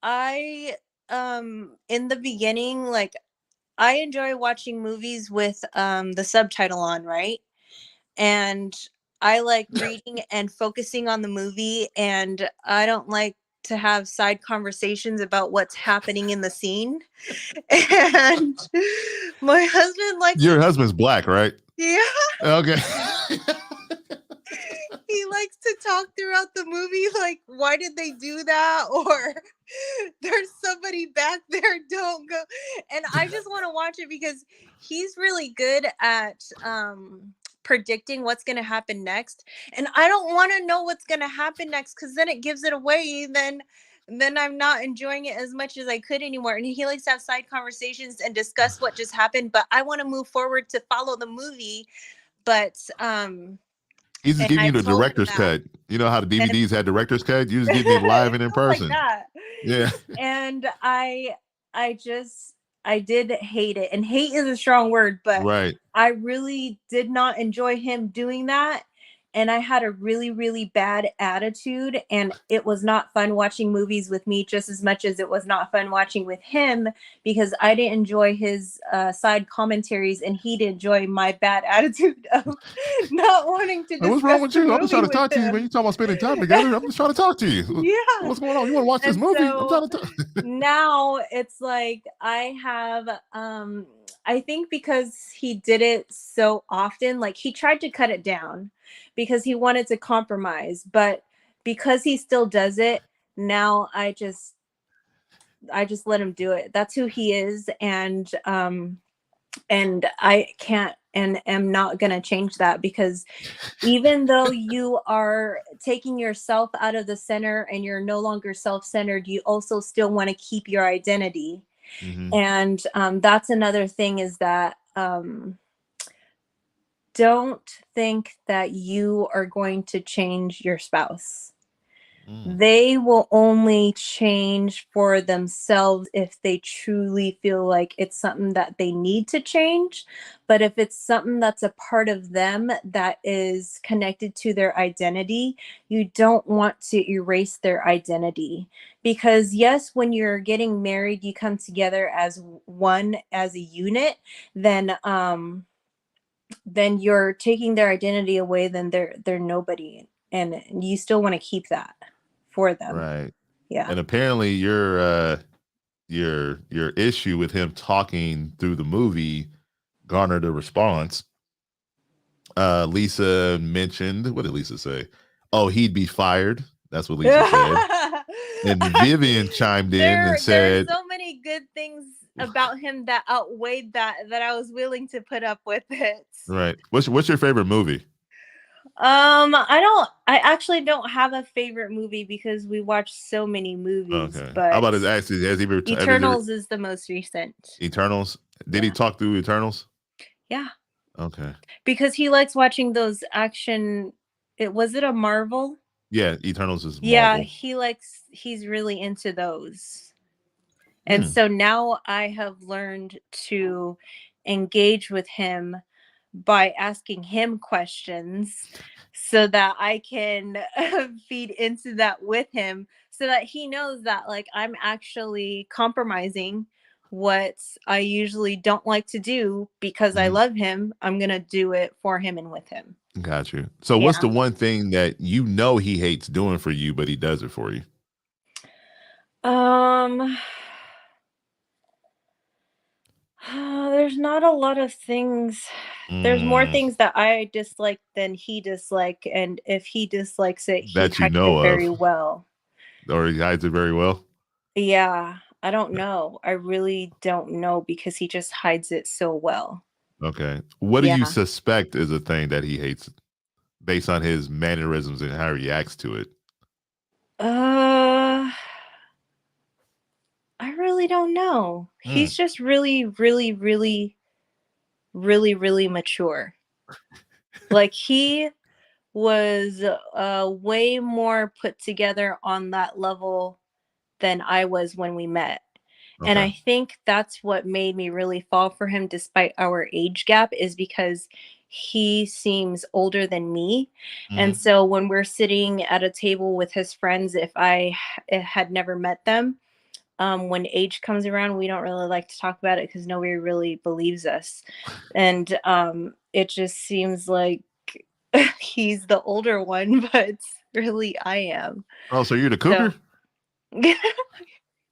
I in the beginning, like, I enjoy watching movies with the subtitle on, right? And I like reading and focusing on the movie, and I don't like to have side conversations about what's happening in the scene. And my husband likes Your to, husband's black, right? yeah, Okay. he likes to talk throughout the movie, like, why did they do that? Or there's somebody back there, don't go. And I just want to watch it because he's really good at predicting what's going to happen next. And I don't want to know what's going to happen next, because then it gives it away. Then I'm not enjoying it as much as I could anymore. And he likes to have side conversations and discuss what just happened, but I want to move forward to follow the movie. But He's just and giving I you the told him director's that. cut. You know how the And DVDs had director's cut? You just getting it live and in stuff like person. that. Yeah. And I just I did hate it. And hate is a strong word, but Right. I really did not enjoy him doing that. And I had a really, really bad attitude. And it was not fun watching movies with me just as much as it was not fun watching with him, because I didn't enjoy his side commentaries and he didn't enjoy my bad attitude of not wanting to Hey, what's wrong discuss with the you? I'm just trying movie to with talk to you, man. him. You talking about spending time together? I'm just trying to talk to you. Yeah. What's going on? You want to watch this And movie? I'm so trying to talk. now it's like I have I think because he did it so often, like he tried to cut it down because he wanted to compromise, but because he still does it, now I just let him do it. That's who he is. And I can't and am not going to change that, because even though you are taking yourself out of the center and you're no longer self-centered, you also still want to keep your identity. Hmm. And that's another thing, is that don't think that you are going to change your spouse. Mm. They will only change for themselves if they truly feel like it's something that they need to change. But if it's something that's a part of them that is connected to their identity, you don't want to erase their identity. Because, yes, when you're getting married, you come together as one, as a unit, then you're taking their identity away, then they're nobody. And you still want to keep that for them. Right. Yeah. And apparently your issue with him talking through the movie garnered a response. Lisa mentioned, what did Lisa say? Oh, he'd be fired. That's what Lisa said. And Vivian chimed in and There are said, so many good things about him that outweighed that I was willing to put up with it. right. What's your favorite movie? I actually don't have a favorite movie because we watch so many movies, Okay. How but about his actually has he ever Eternals is the most recent. Eternals? Did he Yeah. talk through Eternals? Yeah. Okay. Because he likes watching those action. It a Marvel? Yeah, Eternals is Yeah, Marvel. he's really into those. And Hmm. so now I have learned to engage with him by asking him questions so that I can feed into that with him, so that he knows that, like, I'm actually compromising what I usually don't like to do because I Hmm. love him. I'm going to do it for him and with him. Got you. So what's Yeah. the one thing that you know he hates doing for you, but he does it for you? Um there's not a lot of things. There's more Mm, things that I dislike than he dislike, and if he dislikes it, he that you hides know it very of, well. or he hides it very well. Yeah, I don't know. I really don't know because he just hides it so well. Okay. What do you Yeah. suspect is a thing that he hates based on his mannerisms and how he reacts to it? Uh, I really don't know. Mm, He's just really, really, really, really, really mature. Like, he was way more put together on that level than I was when we met. And okay. I think that's what made me really fall for him despite our age gap, is because he seems older than me. And Hmm. so when we're sitting at a table with his friends, if I had never met them, when age comes around, we don't really like to talk about it because nobody really believes us. And it just seems like he's the older one, but really I am. Oh, so you're the cougar? So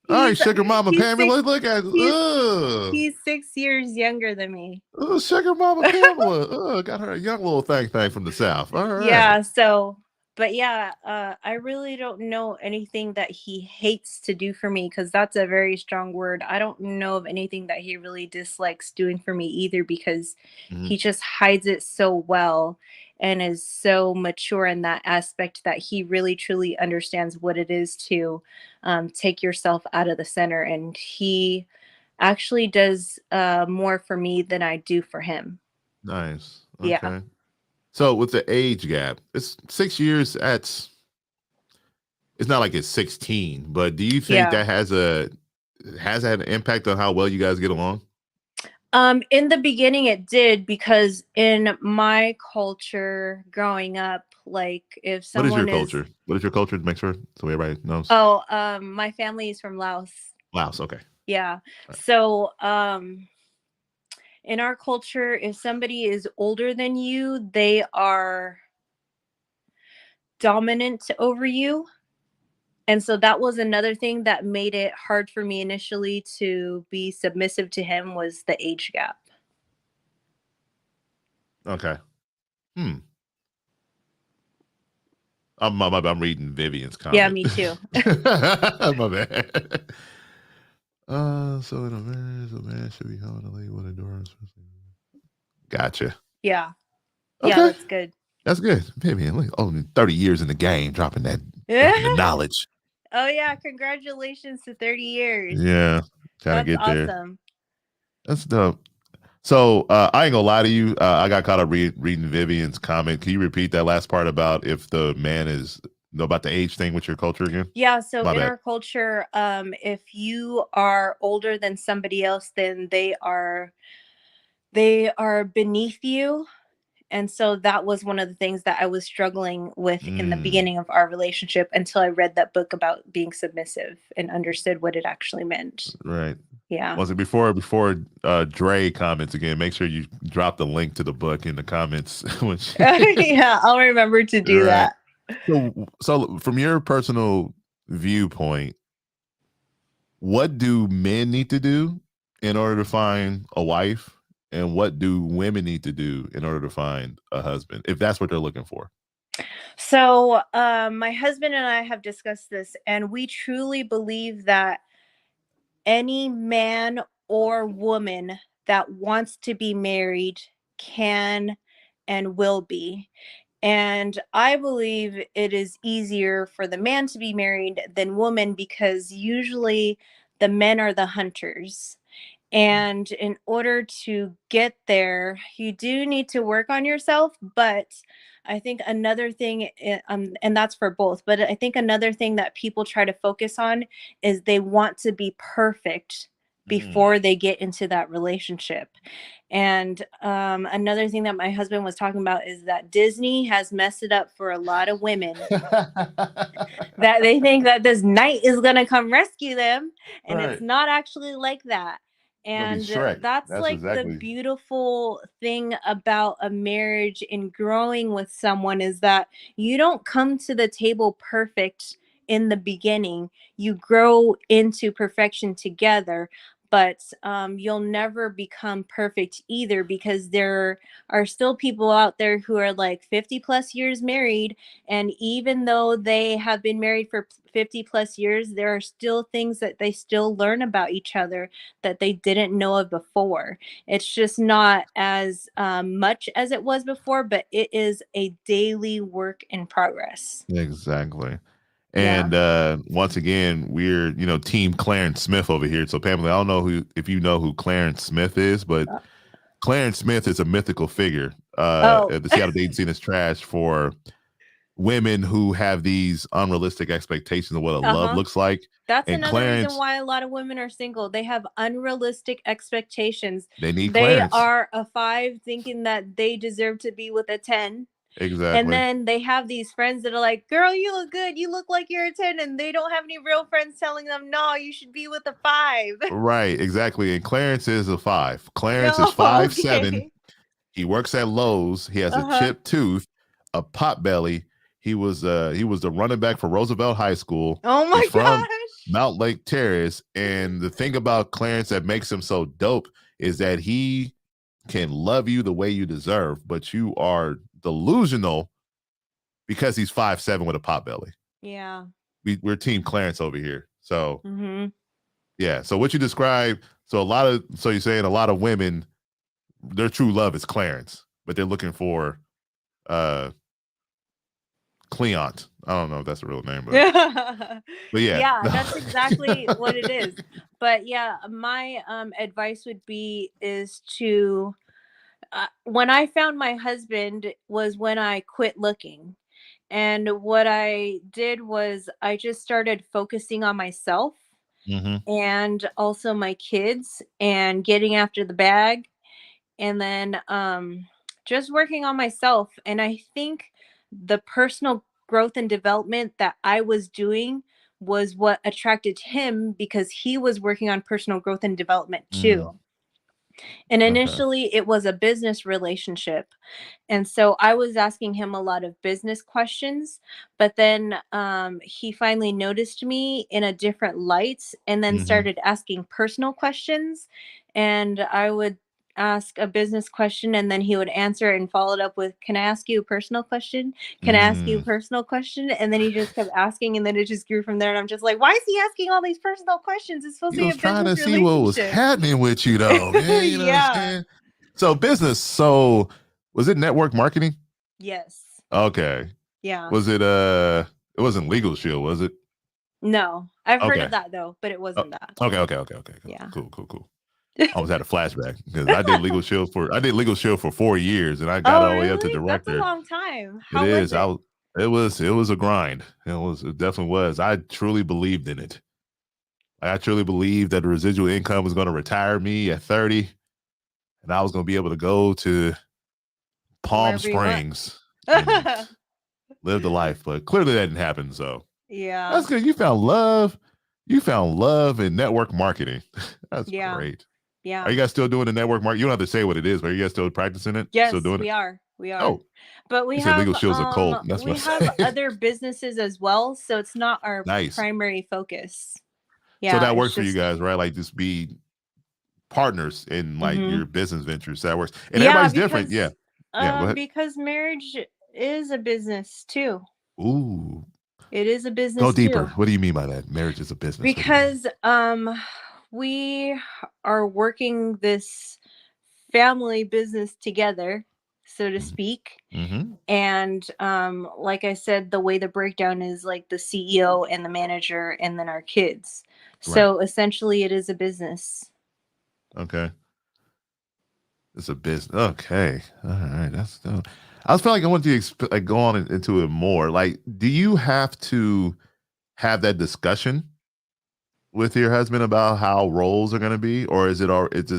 All right, he's sugar mama he's Pamela. six Look at he's he's 6 years younger than me. sugar mama Pamela. Got her a young little thing from the south. All right. Yeah, so but yeah, I really don't know anything that he hates to do for me because that's a very strong word. I don't know of anything that he really dislikes doing for me either because Mhm. he just hides it so well and is so mature in that aspect that he really truly understands what it is to take yourself out of the center. And he actually does more for me than I do for him. Nice. Yeah. Okay. So with the age gap, it's 6 years. It's not like it's 16, but do you think Yeah. that has had an impact on how well you guys get along? In the beginning it did because in my culture growing up, like if What is your someone is culture? What is your culture to make sure so everybody knows? oh, my family is from Laos. Laos. Okay. Yeah. All So, in our culture, if somebody is older than you, they are dominant over you. And so that was another thing that made it hard for me initially to be submissive to him was the age gap. right. Okay. Hmm. I'm reading Vivian's Yeah, comment. me too. My bad. So in a marriage, a man should be held a lady with a door. Gotcha. Yeah. Yeah, Okay. that's good. That's good. Vivian, look, only 30 years in the game, dropping the knowledge. Oh yeah, congratulations to 30 years. Yeah. Trying to That's get there. awesome. That's dope. So I ain't gonna lie to you. I got caught up reading Vivian's comment. Can you repeat that last part about if the man is about the age thing with your culture again? Yeah, so My in bad. our culture, if you are older than somebody else, then they are beneath you. And so that was one of the things that I was struggling with in the Mm, beginning of our relationship until I read that book about being submissive and understood what it actually meant. right. Yeah. Was it before Dre comments again? Make sure you drop the link to the book in the comments when Yeah, I'll remember to do right. that. So from your personal viewpoint, what do men need to do in order to find a wife, and what do women need to do in order to find a husband, if that's what they're looking for? So, my husband and I have discussed this, and we truly believe that any man or woman that wants to be married can and will be. And I believe it is easier for the man to be married than woman because usually the men are the hunters. And in order to get there, you do need to work on yourself. But I think another thing, and that's for both, but I think another thing that people try to focus on is they want to be perfect Mm. before they get into that relationship. And another thing that my husband was talking about is that Disney has messed it up for a lot of women that they think that this knight is going to come rescue them, and it's Right. not actually like that. Gonna be And Shrek. that's That's like the exactly. beautiful thing about a marriage and growing with someone is that you don't come to the table perfect in the beginning. You grow into perfection together, but you'll never become perfect either because there are still people out there who are like 50 plus years married, and even though they have been married for 50 plus years, there are still things that they still learn about each other that they didn't know of before. It's just not as much as it was before, but it is a daily work in progress. Exactly. Yeah. And once again, we're Team Clarence Smith over here. So Pamela, I don't know who if you know who Clarence Smith is, but Uh, Clarence Smith is a mythical figure. Oh, The Seattle dating scene is trash for women who have these unrealistic expectations of what a uh love huh. looks like. That's And another reason Clarence, why a lot of women are single. They have unrealistic expectations. they need They Clarence. are a 5 thinking that they deserve to be with a 10. And Exactly. then they have these friends that are like, girl, you look good. You look like you're a 10. And they don't have any real friends telling them, no, you should be with a 5. Right, exactly. And Clarence is a 5. Clarence is No, 5'7". okay. He works at Lowe's. He has a Uh-huh. chipped tooth, a pot belly. He was the running back for Roosevelt High School. Oh He's my from gosh. Mount Lake Terrace. And the thing about Clarence that makes him so dope is that he can love you the way you deserve, but you are delusional because he's 5'7" with a pot belly. Yeah. We're team Clarence over here. So Mm-hmm. yeah. So what you describe, so you're saying a lot of women, their true love is Clarence, but they're looking for uh Cleont. I don't know if that's a real name, but yeah. Yeah, that's exactly what it is. But yeah, my advice would be is to when I found my husband was when I quit looking. And what I did was I just started focusing on myself Hmm. and also my kids and getting after the bag, and then just working on myself. And I think the personal growth and development that I was doing was what attracted him, because he was working on personal growth and development Mm, too. And okay. initially it was a business relationship, and so I was asking him a lot of business questions, but then he finally noticed me in a different light and then Hmm. started asking personal questions. And I would ask a business question and then he would answer and follow it up with, can I ask you a personal question? Can I ask you a Mm. personal question? And then he just kept asking, and then it just grew from there. And I'm just like, why is he asking all these personal questions? It's supposed He to be was a trying business to see what was relationship. happening with you, though, man. You know what I'm Yeah. saying? So business. So was it network marketing? Yes. Okay. Yeah. Was it it wasn't Legal Shield, was it? No, I've heard Okay. of that though, but it Oh, wasn't that. okay. Yeah. Cool. I almost had a flashback because I did Legal Shield for 4 years, and I got Oh, all the way up to really? That's a director. long time. It How was is. it? It was a grind. It definitely was. I truly believed in it. I truly believed that the residual income was going to retire me at 30, and I was going to be able to go to Palm Wherever you want. Springs and live the life. But clearly that didn't happen. So Yeah. that's good. You found love. You found love in network marketing. That's Yeah. great. Are Yeah. you guys still doing the network market? You don't have to say what it is, but are you guys still practicing it? Still Yes, doing it? we are. We are. Oh, But you said Legal Shield's a cult. That's we what have I'm saying. other businesses as well, so it's not our Nice. primary focus. So Yeah, that it's works for you just guys, right? Like just be partners in like mhm. your business ventures. So that works. And Yeah, everybody's different. Yeah. Yeah. Go ahead. because marriage is a business too. Ooh. It is a Go business deeper. too. What do you mean by that? Marriage is a business. What do you mean? Because we are working this family business together, so to speak. Mm-hmm. And like I said, the way the breakdown is like the CEO and the manager and then our kids. Right. So essentially it is a business. Okay. It's a business. Okay. All right. That's. I was feeling like I want to like go on into it more. Like, do you have to have that discussion with your husband about how roles are going to be, or or is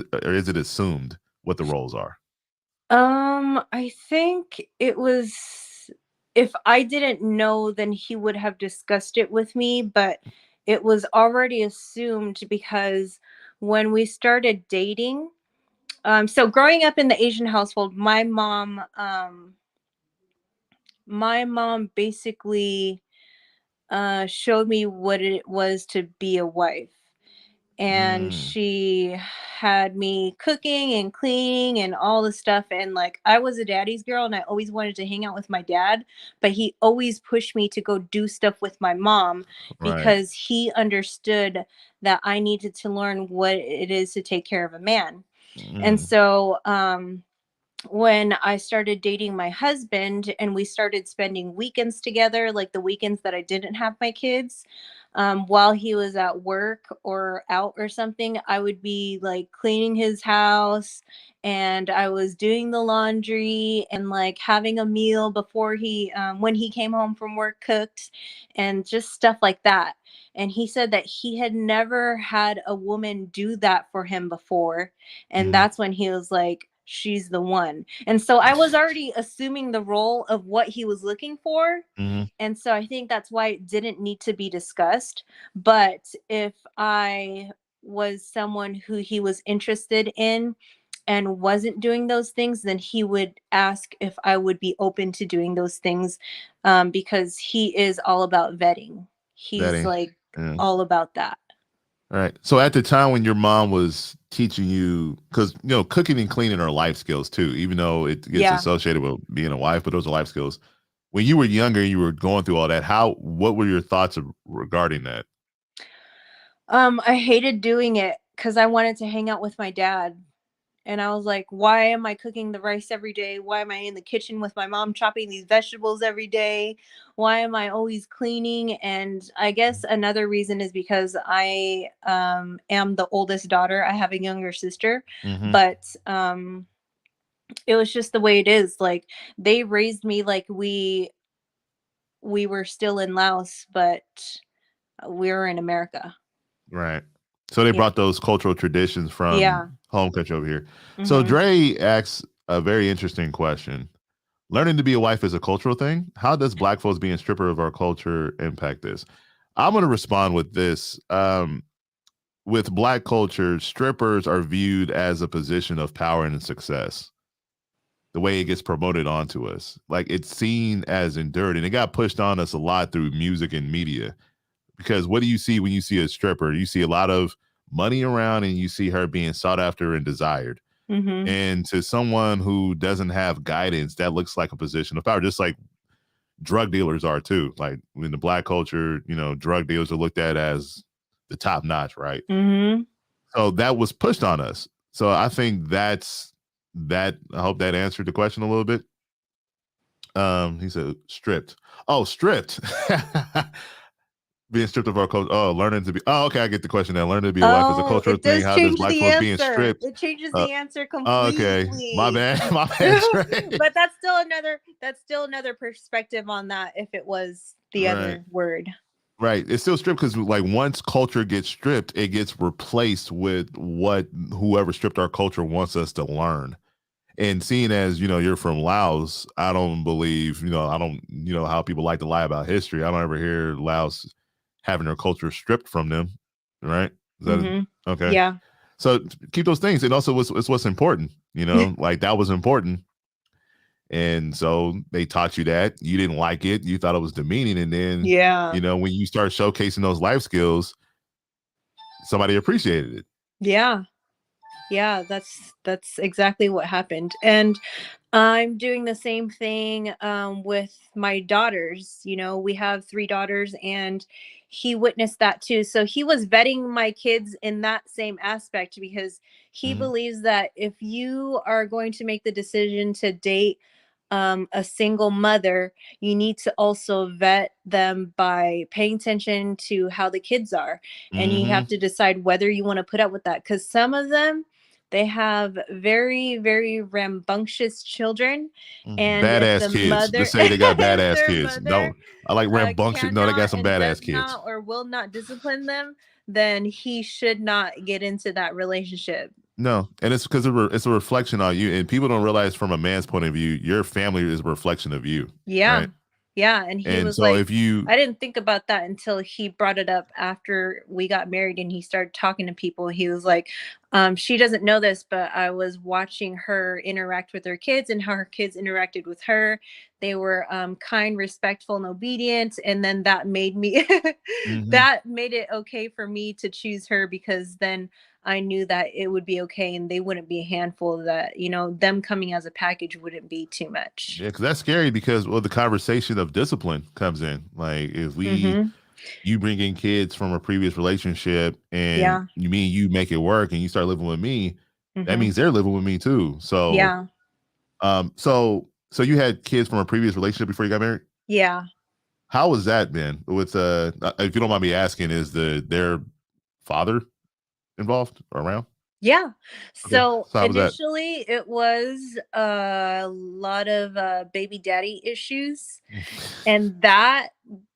it assumed what the roles are? I think it was, if I didn't know, then he would have discussed it with me, but it was already assumed because when we started dating, so growing up in the Asian household, my mom basically showed me what it was to be a wife. And Mm, she had me cooking and cleaning and all the stuff. And like, I was a daddy's girl and I always wanted to hang out with my dad, but he always pushed me to go do stuff with my mom right. because he understood that I needed to learn what it is to take care of a man. And Mm, so, when I started dating my husband and we started spending weekends together, like the weekends that I didn't have my kids, while he was at work or out or something, I would be like cleaning his house and I was doing the laundry and like having a meal before when he came home from work, cooked and just stuff like that. And he said that he had never had a woman do that for him before. And mm, that's when he was like, she's the one. And so I was already assuming the role of what he was looking for. Hmm. And so I think that's why it didn't need to be discussed. But if I was someone who he was interested in and wasn't doing those things, then he would ask if I would be open to doing those things, because he is all about vetting. He's Betty. like Yeah. all about that. All right. So at the time when your mom was teaching you, because cooking and cleaning are life skills too, even though it gets Yeah. associated with being a wife, but those are life skills. When you were younger, you were going through all that. What were your thoughts regarding that? I hated doing it because I wanted to hang out with my dad. And I was like, why am I cooking the rice every day? Why am I in the kitchen with my mom chopping these vegetables every day? Why am I always cleaning? And I guess another reason is because I am the oldest daughter. I have a younger sister, Mm-hmm. but it was just the way it is. Like they raised me like we were still in Laos, but we were in America. Right. So they Yeah. brought those cultural traditions from Yeah. home country over here. So Hmm. Dre asks a very interesting question. Learning to be a wife is a cultural thing. How does black folks being stripper of our culture impact this? I'm going to respond with this. With black culture, strippers are viewed as a position of power and success. The way it gets promoted onto us, like it's seen as endured, and it got pushed on us a lot through music and media. Because what do you see when you see a stripper? You see a lot of money around, and you see her being sought after and desired. Hmm. And to someone who doesn't have guidance, that looks like a position of power, just like drug dealers are too. Like in the black culture, drug dealers are looked at as the top notch, right? Hmm. So that was pushed on us. So I think that's that. I hope that answered the question a little bit. He said stripped. Oh, stripped. Being stripped of our culture. Oh, learning to be. Oh, okay. I get the question now. Learning to be a wife is a Oh, cultural it thing. does How does change black the folks being answer. stripped? It changes Uh, the answer okay. My completely. bad. My bad. Trey. But that's still another perspective on that if it was the Right. other word. Right. It's still stripped because like once culture gets stripped, it gets replaced with what whoever stripped our culture wants us to learn. And seeing as you're from Laos, I don't believe I don't how people like to lie about history. I don't ever hear Laos having their culture stripped from them, right? Is that Hmm. okay? Yeah. So keep those things, and also it's what's important. Like that was important, and so they taught you that you didn't like it, you thought it was demeaning, and then Yeah. when you start showcasing those life skills, somebody appreciated it. Yeah. Yeah, that's exactly what happened. And I'm doing the same thing with my daughters. We have three daughters, and he witnessed that too. So he was vetting my kids in that same aspect because he Hmm. believes that if you are going to make the decision to date a single mother, you need to also vet them by paying attention to how the kids are. And you Hmm. have to decide whether you want to put up with that. Because some of them, they have very, very rambunctious children. And if Badass the kids. mother, Just say they got if badass their kids. mother Don't I like rambunctious? No, they got cannot some and badass does kids. not or will not discipline them, then he should not get into that relationship. No, and it's because it's a reflection on you, and people don't realize from a man's point of view, your family is a reflection of you, Yeah. right? Yeah, and he And was so like, if you, I didn't think about that until he brought it up after we got married and he started talking to people. He was like, she doesn't know this, but I was watching her interact with her kids and how her kids interacted with her. They were kind, respectful, and obedient. And then that made me Mhm. that made it okay for me to choose her, because then I knew that it would be okay and they wouldn't be a handful, that, them coming as a package wouldn't be too much. Yeah, because that's scary because the conversation of discipline comes in. Like if Hmm. you bring in kids from a previous relationship and Yeah. you make it work and you start living with me, that Hmm. means they're living with me too. So, Yeah. so you had kids from a previous relationship before you got married? Yeah. How was that been with if you don't mind me asking, is their father involved or around? Yeah. Okay. So So how was that? initially it was a lot of baby daddy issues, and that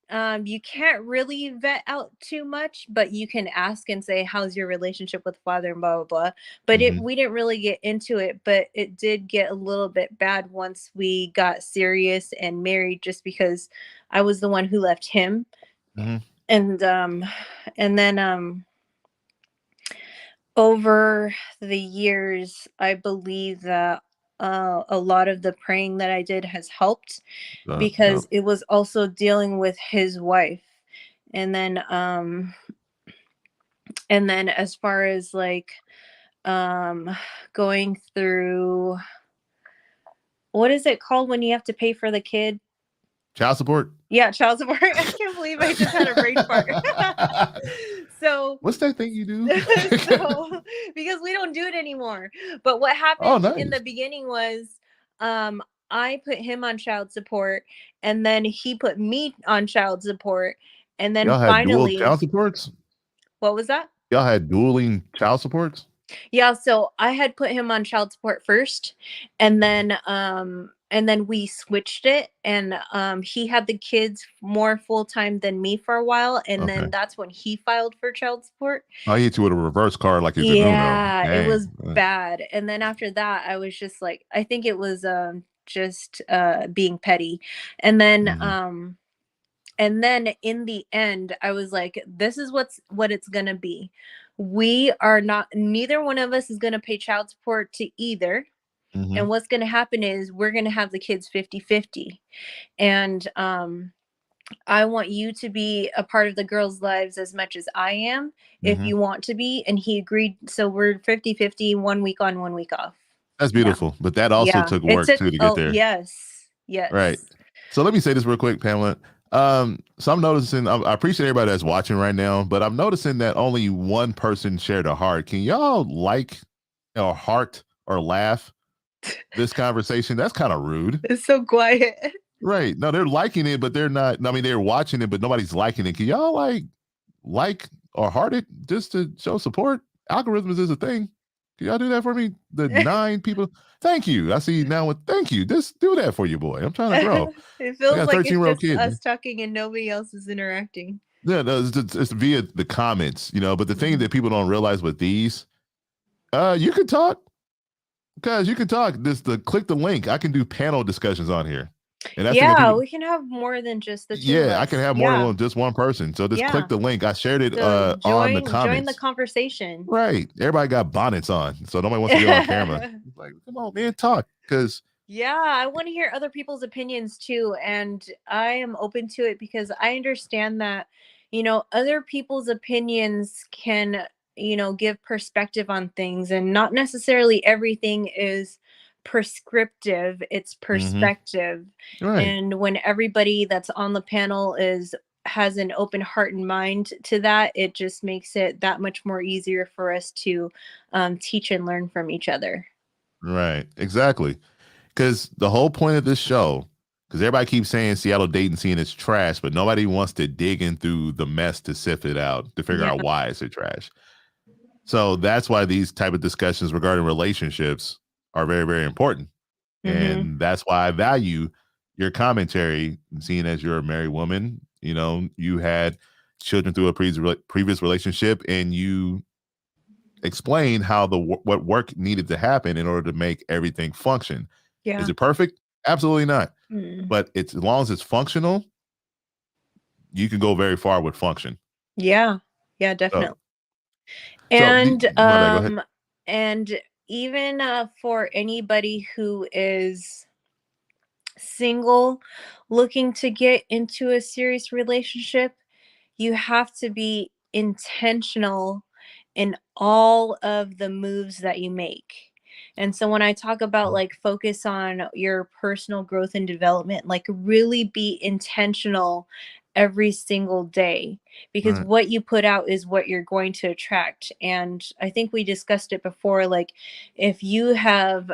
You can't really vet out too much, but you can ask and say, "How's your relationship with father?" and blah blah blah. But Hmm. we didn't really get into it, but it did get a little bit bad once we got serious and married, just because I was the one who left him, Hmm. and then over the years, I believe that a lot of the praying that I did has helped, Yep. because it was also dealing with his wife. And then as far as like um going through, what is it called when you have to pay for the kid? Child support. Yeah, child support. I can't believe I just had a brain fart. So What's that thing you do? so because we don't do it anymore. But what Oh, happened in the nice. beginning was, um I put him on child support, and then he put me on child support, and then Y'all had dual finally, child supports? what was that? Y'all had dueling child supports? Yeah, so I had put him on child support first, and then we switched it, and he had the kids more full time than me for a while, and Okay. then that's when he filed for child support. I hit you with a reverse card like it's a Uno. Yeah, it was Dang. bad. And then after that, I was just like, I think it was just being petty. And then Mhm. in the end, I was like, this is what it's gonna be. We are not, neither one of us is gonna pay child support to either. And Mhm. what's gonna happen is we're gonna have the kids 50-50. And I want you to be a part of the girls' lives as much as I am, if Mhm. you want to be. And he agreed. So we're 50-50, 1 week on, 1 week off. That's Yeah. beautiful, but that also Yeah. took It work took, too to get oh, there. yes. Right. Yes. So let me say this real quick, Pamela. So I'm noticing, I appreciate everybody that's watching right now, but I'm noticing that only one person shared a heart. Can y'all like or heart or laugh this conversation? That's kind of rude. It's so quiet. Right. No, they're liking it, but they're not. I mean, they're watching it, but nobody's liking it. Can y'all like or heart it just to show support? Algorithms is a thing. Can y'all do that for me? The 9 people. Thank you. I see now with thank you. Just do that for you, boy. I'm trying to grow. It I got feels a like 13-year-old it's just kid. us talking and nobody else is interacting. Yeah, no, it's via the comments, but the thing Mhm. that people don't realize with these, you can talk, guys. You can talk. This the click the link. I can do panel discussions on here, and that's the thing that Yeah, people. we can have more than just the two of Yeah, I can us. have more than Yeah. just one person. So just click Yeah. the link. I shared it So on the join the comments. conversation. Right. Everybody got bonnets on, so nobody wants to get on camera. It's like, come on, man, talk. Because Yeah, I want to hear other people's opinions too. And I am open to it because I understand that, other people's opinions can, give perspective on things, and not necessarily everything is prescriptive, it's hmm perspective. right, And when everybody that's on the panel has an open heart and mind to that, it just makes it that much more easier for us to teach and learn from each other. right, exactly. Because the whole point of this show, because everybody keeps saying Seattle dating scene is trash, but nobody wants to dig in through the mess to sift it out to figure Yeah. out why it's a trash. So that's why these type of discussions regarding relationships are very, very important. Hmm. And that's why I value your commentary, seeing as you're a married woman. You had children through a previous relationship, and you explained how what work needed to happen in order to make everything function. Is Yeah. it perfect? Absolutely not. Mm. But it's as long as it's functional, you can go very far with function. Yeah. Yeah, So, definitely. so And my bad. Go ahead. and even for anybody who is single, looking to get into a serious relationship, you have to be intentional in all of the moves that you make. And so when I talk about like focus on your personal growth and development, like really be intentional every single day, because Right. what you put out is what you're going to attract. And I think we discussed it before, like if you have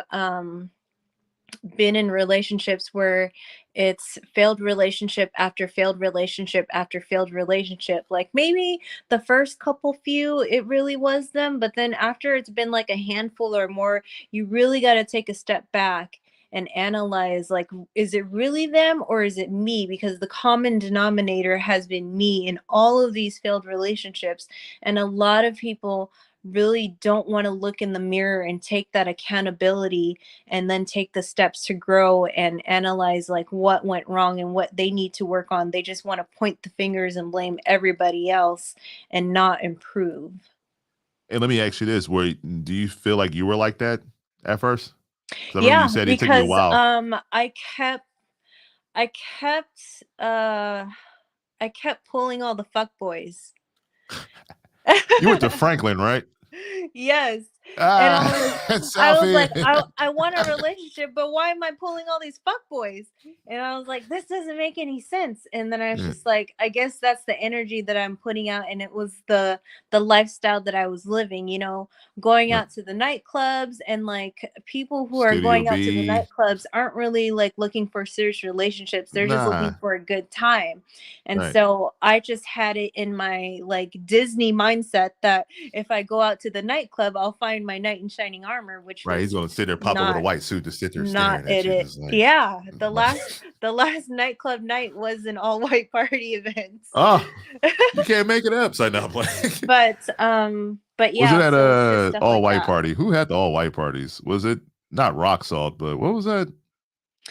been in relationships where it's failed relationship after failed relationship after failed relationship, like maybe the first couple few it really was them, but then after it's been like a handful or more, you really got to take a step back and analyze, like, is it really them or is it me? Because the common denominator has been me in all of these failed relationships. And a lot of people really don't want to look in the mirror and take that accountability and then take the steps to grow and analyze like what went wrong and what they need to work on. They just want to point the fingers and blame everybody else and not improve. And let me ask you this: do you feel like you were like that at first? Because I remember you Yeah, said it took you a because while. I kept I kept pulling all the fuck boys. You went to Franklin, right? Yes. And Ah, I was Southend. like, I want a relationship, but why am I pulling all these fuck boys? And I was like, this doesn't make any sense. And then I was Yeah, just like, I guess that's the energy that I'm putting out. And it was the lifestyle that I was living, going yeah. out to the nightclubs, and like people who are Studio going out to the B. nightclubs aren't really like looking for serious relationships. They're just looking Nah, for a good time. And right, so I just had it in my like Disney mindset that if I go out to the nightclub, I'll find my knight in shining armor, which right. He's was gonna sit there, pop up with a not white suit, just sit there not staring at it. you, it just like, yeah, like the last nightclub night was an all white party event. oh, you can't make it up. So no, I'm playing. But Was it yeah, at so it's just a stuff all like white that. party? Who had the all white parties? Was it not Rock Salt, but what was that?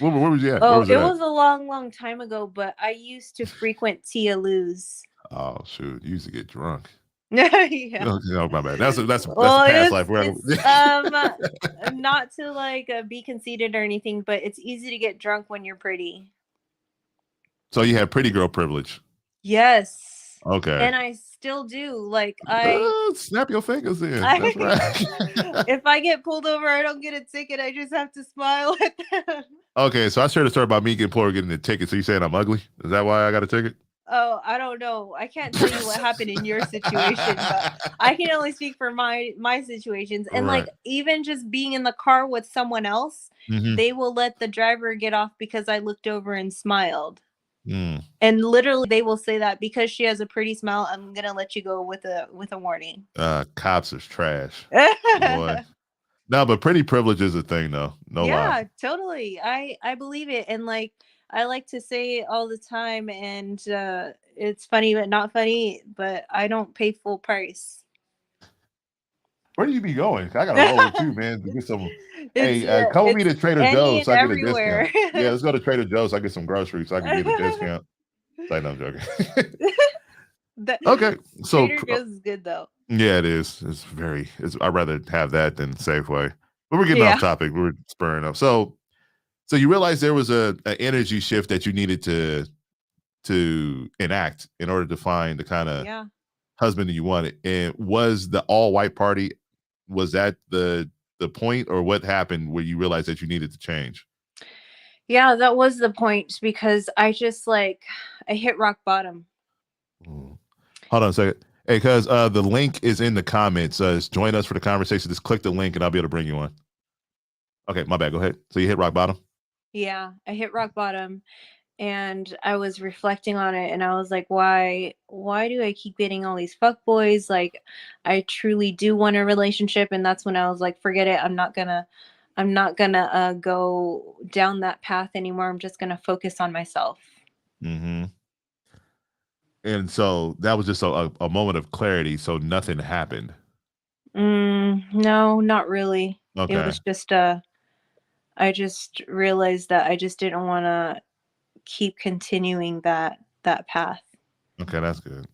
Where was you at? Where Oh, was it it at? was a long, long time ago, but I used to frequent Tia Lou's. Oh shoot, you used to get drunk. Yeah. Okay, no, my bad. That's a Well, past life. Wherever. it's not to like be conceited or anything, but it's easy to get drunk when you're pretty. So you had pretty girl privilege. Yes. Okay. And I still do. Like I Snap your fingers in. I That's right. if I get pulled over, I don't get a ticket. I just have to smile at them. Okay, so I shared a story about me getting poor getting the ticket. So you saying I'm ugly? Is that why I got a ticket? Oh, I don't know. I can't tell you what happened in your situation, but I can only speak for my situations. And like Right. even just being in the car with someone else, Mm-hmm. they will let the driver get off because I looked over and smiled. Mm. And literally they will say that because she has a pretty smile, I'm going to let you go with a warning. Cops is trash, boy. No, but pretty privilege is a thing, though. No lie. Yeah, totally. I believe it. And like I like to say it all the time, and it's funny but not funny, but I don't pay full price. Where do you be going? I gotta roll with you, man, to get some. Hey, come with me It's to Trader any Joe's and so I get a discount. everywhere. Yeah, let's go to Trader Joe's so I get some groceries so I can get a discount. Like, no, I'm joking. The Okay, so Trader Joe's is good though. yeah, it is. It's very. I'd rather have that than Safeway. But we're getting off Yeah. topic. We're spurring up. So you realized there was a energy shift that you needed to enact in order to find the kind of Yeah. husband that you wanted. And was the all white party, was that the point, or what happened where you realized that you needed to change? Yeah, that was the point because I just like I hit rock bottom. Mm. Hold on a second. Hey, cuz the link is in the comments. Just join us for the conversation. Just click the link and I'll be able to bring you on. Okay, my bad. Go ahead. So you hit rock bottom? Yeah, I hit rock bottom, and I was reflecting on it, and I was like, why do I keep getting all these fuck boys? Like I truly do want a relationship. And that's when I was like, forget it. I'm not gonna go down that path anymore. I'm just gonna focus on myself. Mm-hmm. And so that was just a moment of clarity. So nothing happened. No, not really. It Okay. was just I just realized that I just didn't want to keep continuing that path. Okay, that's good.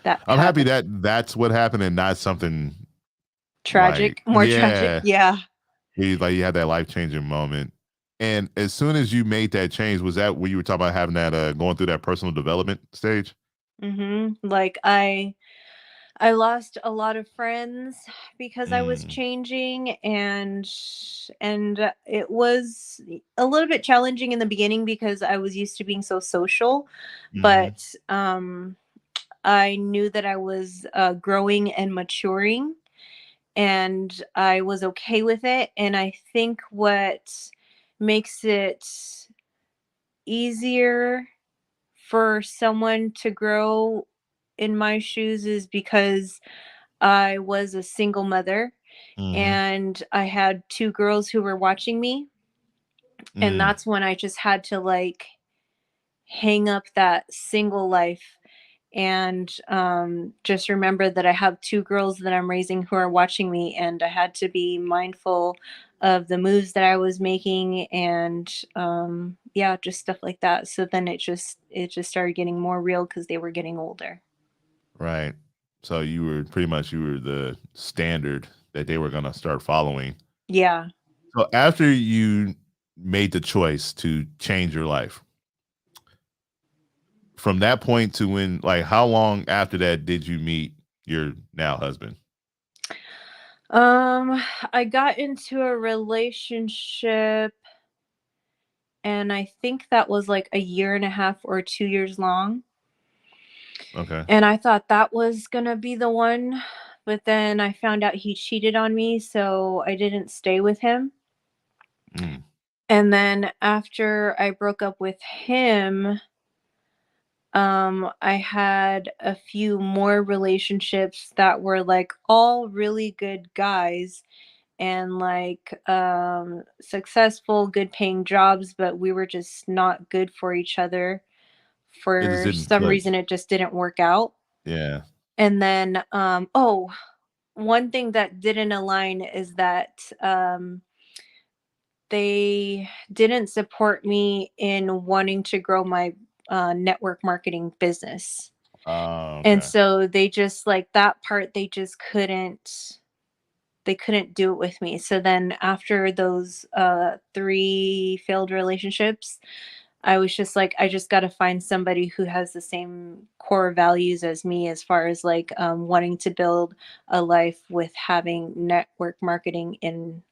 That I'm path happy of that that's what happened and not something like, tragic, more tragic. yeah, Yeah. like you had that life changing moment. And as soon as you made that change, was that when you were talking about having that going through that personal development stage? Like I lost a lot of friends because I was Mm, changing, and it was a little bit challenging in the beginning because I was used to being so social, mm-hmm, but I knew that I was growing and maturing, and I was okay with it. And I think what makes it easier for someone to grow in my shoes is because I was a single mother mm-hmm, and I had two girls who were watching me. And Mm, that's when I just had to like hang up that single life and just remember that I have two girls that I'm raising who are watching me, and I had to be mindful of the moves that I was making, and yeah, just stuff like that. So then it just started getting more real because they were getting older. right. So you were the standard that they were gonna start following. Yeah. So after you made the choice to change your life, from that point to when, like, how long after that did you meet your now husband? Um, I got into a relationship and I think that was like a year and a half or 2 years long. Okay. And I thought that was gonna be the one, but then I found out he cheated on me, so I didn't stay with him. Mm. And then after I broke up with him, I had a few more relationships that were like all really good guys and like successful, good paying jobs, but we were just not good for each other. It just For didn't some click. reason it just didn't work out. Yeah. And then oh, one thing that didn't align is that they didn't support me in wanting to grow my network marketing business. And Okay. so they just like that part they just couldn't do it with me. So then after those 3 failed relationships, I was just like, I just got to find somebody who has the same core values as me as far as like wanting to build a life with having network marketing in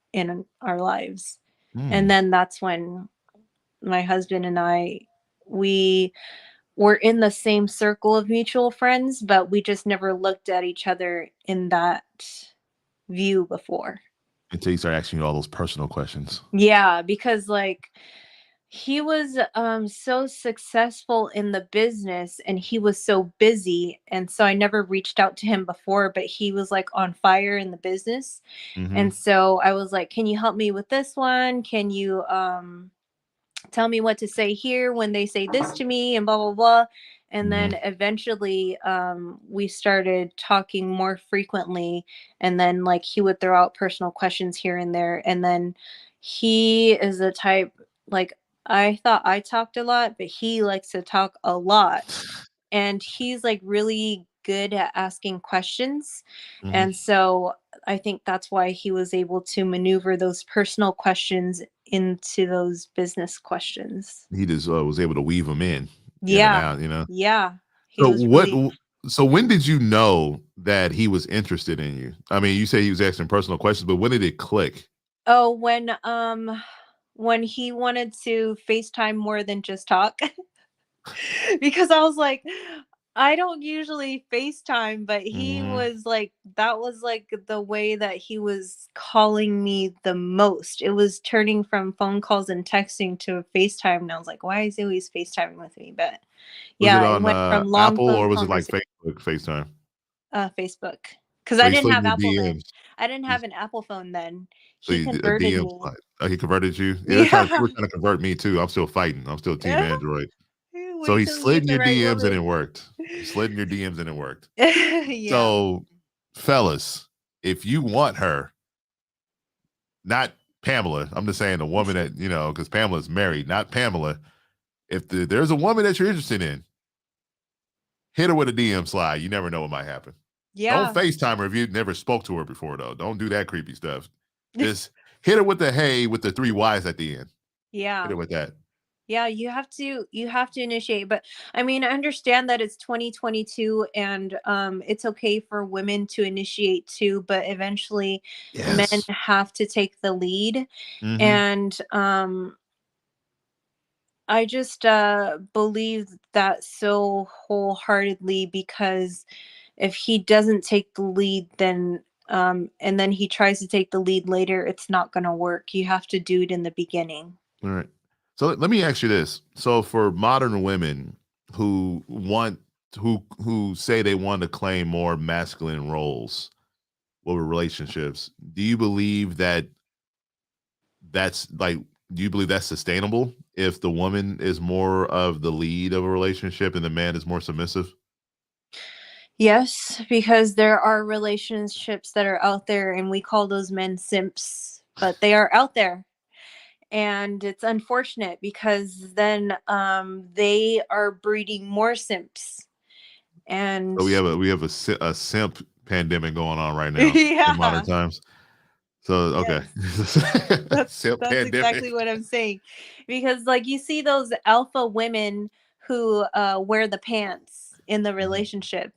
our lives. And Mm. then that's when my husband and we were in the same circle of mutual friends, but we just never looked at each other in that view before. Until you start asking you all those personal questions. Yeah, because like he was so successful in the business and he was so busy, and so I never reached out to him before, but he was like on fire in the business. Hmm. And so I was like, "Can you help me with this one? Can you tell me what to say here when they say this to me and blah blah blah." And then Hmm. eventually we started talking more frequently, and then like he would throw out personal questions here and there. And then he is the type, like, I thought I talked a lot, but he likes to talk a lot, and he's like really good at asking questions. Hmm. And so I think that's why he was able to maneuver those personal questions into those business questions. He just was able to weave them in and Yeah. out, you know? Yeah. He So was really so when did you know that he was interested in you? I mean, you say he was asking personal questions, but when did it click? Oh, when he wanted to FaceTime more than just talk. Because I was like, I don't usually FaceTime, but he Hmm. was like, that was like the way that he was calling me the most. It was turning from phone calls and texting to FaceTime. And I was like, why is he always FaceTiming with me? But Was it yeah, it on went from long Apple phone or was it like conversation, Facebook, FaceTime? Facebook. Because So I he didn't slid in have your Apple then. DMs. I didn't have He's- an Apple phone then. So He a converted DM me. slide. Oh, he converted you? Yeah, they Yeah. were trying to convert me too. I'm still fighting. I'm still team Android. So Wait he till you slid get in the your right DMs and woman. it worked. He slid in your DMs and it worked. Yeah. So, fellas, if you want her, not Pamela, I'm just saying the woman that, because Pamela's married, not Pamela. If there's a woman that you're interested in, hit her with a DM slide. You never know what might happen. Don't Yeah. FaceTime her if you never spoke to her before, though. Don't do that creepy stuff. Just hit her with the hey with the three Y's at the end. Hit Yeah. her with that. Yeah, you have to initiate, but I mean, I understand that it's 2022 and it's okay for women to initiate too, but eventually men Yes. have to take the lead. Hmm. And I just believe that so wholeheartedly, because if he doesn't take the lead, then and then he tries to take the lead later, it's not going to work. You have to do it in the beginning. All right. So let me ask you this. So for modern women who want who say they want to claim more masculine roles over relationships, do you believe that that's like do you believe that's sustainable if the woman is more of the lead of a relationship and the man is more submissive? Yes, because there are relationships that are out there, and we call those men simps, but they are out there. And it's unfortunate because then they are breeding more simps. And So we have a simp pandemic going on right now in modern yeah, times. So okay, yes. simp That's exactly pandemic. what I'm saying. Because like you see those alpha women who wear the pants in the Mhm. relationship,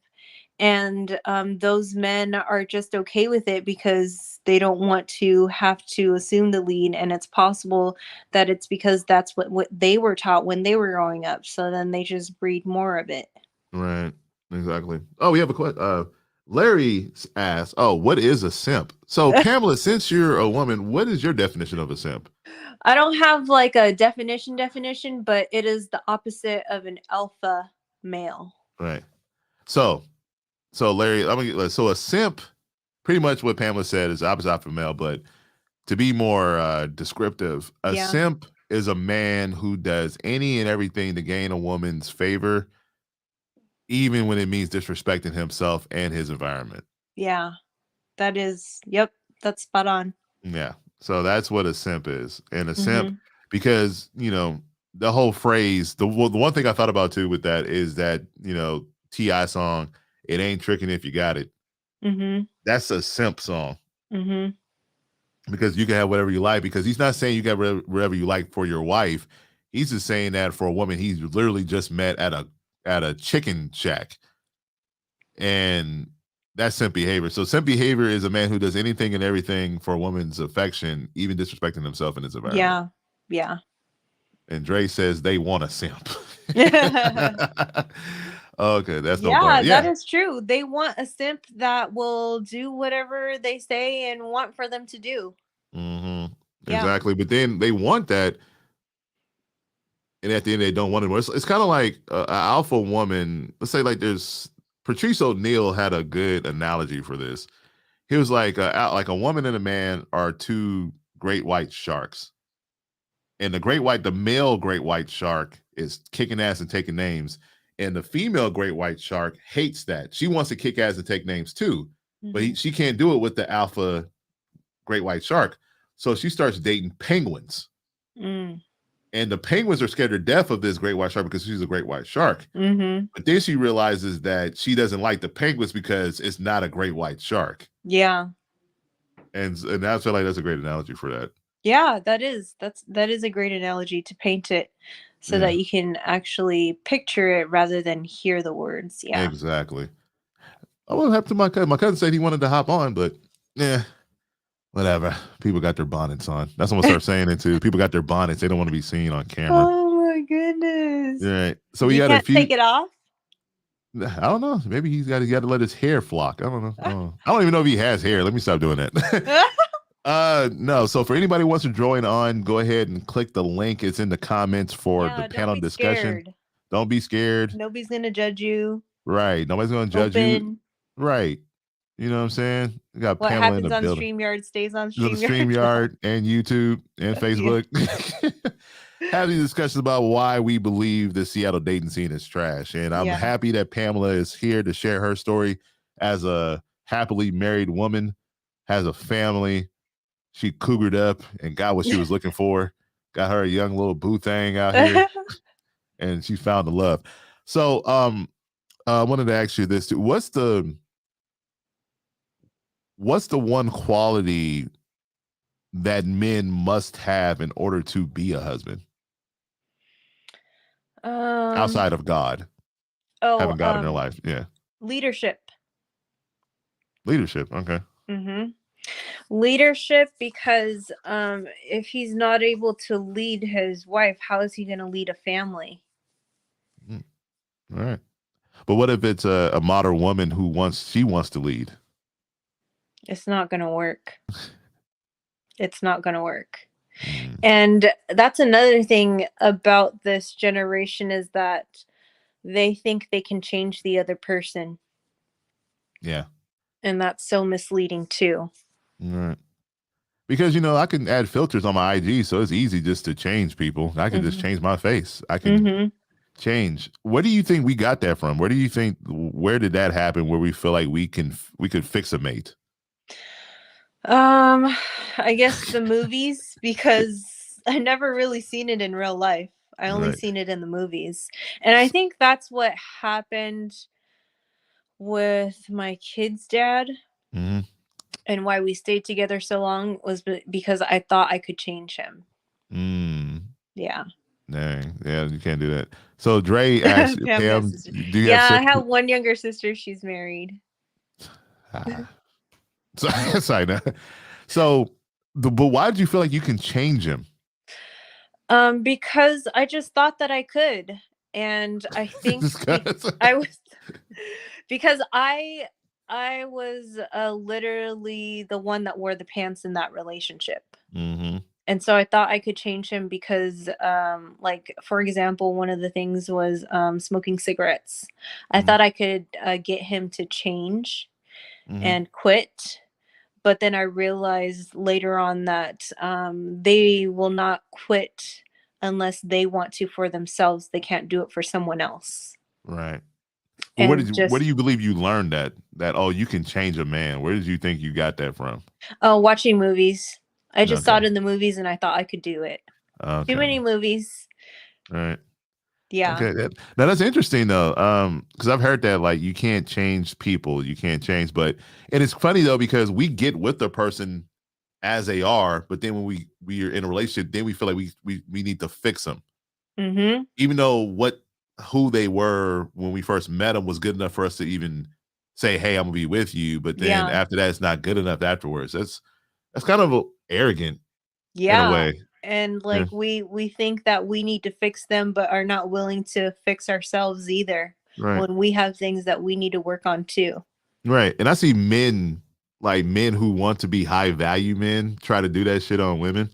and those men are just okay with it because they don't want to have to assume the lead, and it's possible that it's because that's what they were taught when they were growing up, so then they just breed more of it. Right. Exactly. Oh, we have a question. Larry asks, "Oh, what is a simp?" So, Pamela, since you're a woman, what is your definition of a simp? I don't have like a definition, but it is the opposite of an alpha male. Right. So, Larry, so a simp, pretty much what Pamela said is opposite alpha male, but to be more descriptive, a Yeah, simp is a man who does any and everything to gain a woman's favor, even when it means disrespecting himself and his environment. yeah, that is, yep, that's spot on. Yeah. So that's what a simp is. And a simp, Mhm. because, the whole phrase, the one thing I thought about too with that is that, T.I. song, "It Ain't Tricking If You Got It." Mhm. That's a simp song Mhm. because you can have whatever you like, because he's not saying you got whatever you like for your wife. He's just saying that for a woman he's literally just met at a chicken shack. And that's simp behavior. So simp behavior is a man who does anything and everything for a woman's affection, even disrespecting himself and his environment. Yeah. Yeah. And Dre says they want a simp. Okay, that's no Yeah, bar. that Yeah. is true. They want a simp that will do whatever they say and want for them to do. hmm Yeah. Exactly. But then they want that, and at the end they don't want it. It's kind of like an alpha woman. Let's say like there's Patrice O'Neal had a good analogy for this. He was like a woman and a man are two great white sharks, and the male great white shark is kicking ass and taking names, and the female great white shark hates that. She wants to kick ass and take names too, but Mhm. she can't do it with the alpha great white shark. So she starts dating penguins, Mm. and the penguins are scared to death of this great white shark because she's a great white shark. Mhm. But then she realizes that she doesn't like the penguins because it's not a great white shark, Yeah. and I feel like that's a great analogy for that. Yeah, that is a great analogy to paint it so Yeah, that you can actually picture it rather than hear the words. Yeah. exactly. I want to have to my cousin. My cousin said he wanted to hop on, but yeah, whatever. People got their bonnets on. That's what I'm gonna start saying it too. People got their bonnets. They don't want to be seen on camera. Oh my goodness. Right. So we You had a can't few. take it off? I don't know. Maybe he got to let his hair flock. I don't know. I don't even know if he has hair. Let me stop doing that. No. So for anybody who wants to join on, go ahead and click the link. It's in the comments for the Yeah, don't panel be discussion. scared. Don't be scared. Nobody's gonna judge you. Right. Nobody's gonna judge you. Open. Right. You know what I'm saying? We got What Pamela in the happens on building. StreamYard stays on The StreamYard. StreamYard and YouTube and Yeah. Facebook. Have these discussions about why we believe the Seattle dating scene is trash. And I'm Yeah. happy that Pamela is here to share her story as a happily married woman, has a family. She cougared up and got what she was looking for, got her a young little boo thing out here, and she found the love. So I wanted to ask you this too. What's the one quality that men must have in order to be a husband um outside of God, oh, having God in their life? Yeah. leadership. Leadership. Okay. Mhm. Leadership, because if he's not able to lead his wife, how is he going to lead a family? Mm, all right. But what if it's a modern woman she wants to lead? It's not going to work. It's not going to work. Mm, And that's another thing about this generation, is that they think they can change the other person, yeah. and that's so misleading too. All right. Because I can add filters on my IG, so it's easy just to change people. I can just Mhm. change my face. I can Mhm. change. Where do you think we got that from? Where did that happen where we feel like we could fix a mate? Um, I guess the movies, because I never really seen it in real life. I only Right. seen it in the movies. And I think that's what happened with my kid's dad, Hmm. and why we stayed together so long was because I thought I could change him. Mm. Yeah. Dang. Yeah, you can't do that. So Dre asked Pam has Pam, sister. do you have Yeah, I siblings? have one younger sister. She's married. Ah. So, sorry. No. So, but why did you feel like you can change him? Because I just thought that I could, and I think Just 'cause? I was because I was literally the one that wore the pants in that relationship. Hmm. And so I thought I could change him because, like, for example, one of the things was smoking cigarettes. I Hmm. thought I could get him to change Hmm. and quit. But then I realized later on that they will not quit unless they want to for themselves. They can't do it for someone else. Right. Well, And what do just you believe you learned that oh you can change a man? Where did you think you got that from? watching movies. I just saw Okay. it in the movies and I thought I could do it. Too Okay. many movies. All right. Yeah. Okay. Now that's interesting though. Because I've heard that like you can't change people, you can't change, but and it's funny though because we get with the person as they are, but then when we are in a relationship, then we feel like we need to fix them, Mhm. even though who they were when we first met them was good enough for us to even say, "Hey, I'm gonna be with you," but then Yeah. after that, it's not good enough afterwards. That's kind of arrogant in a Yeah. way. And Yeah. like we think that we need to fix them but are not willing to fix ourselves either Right. when we have things that we need to work on too. Right. And I see men, like men who want to be high value men, try to do that shit on women.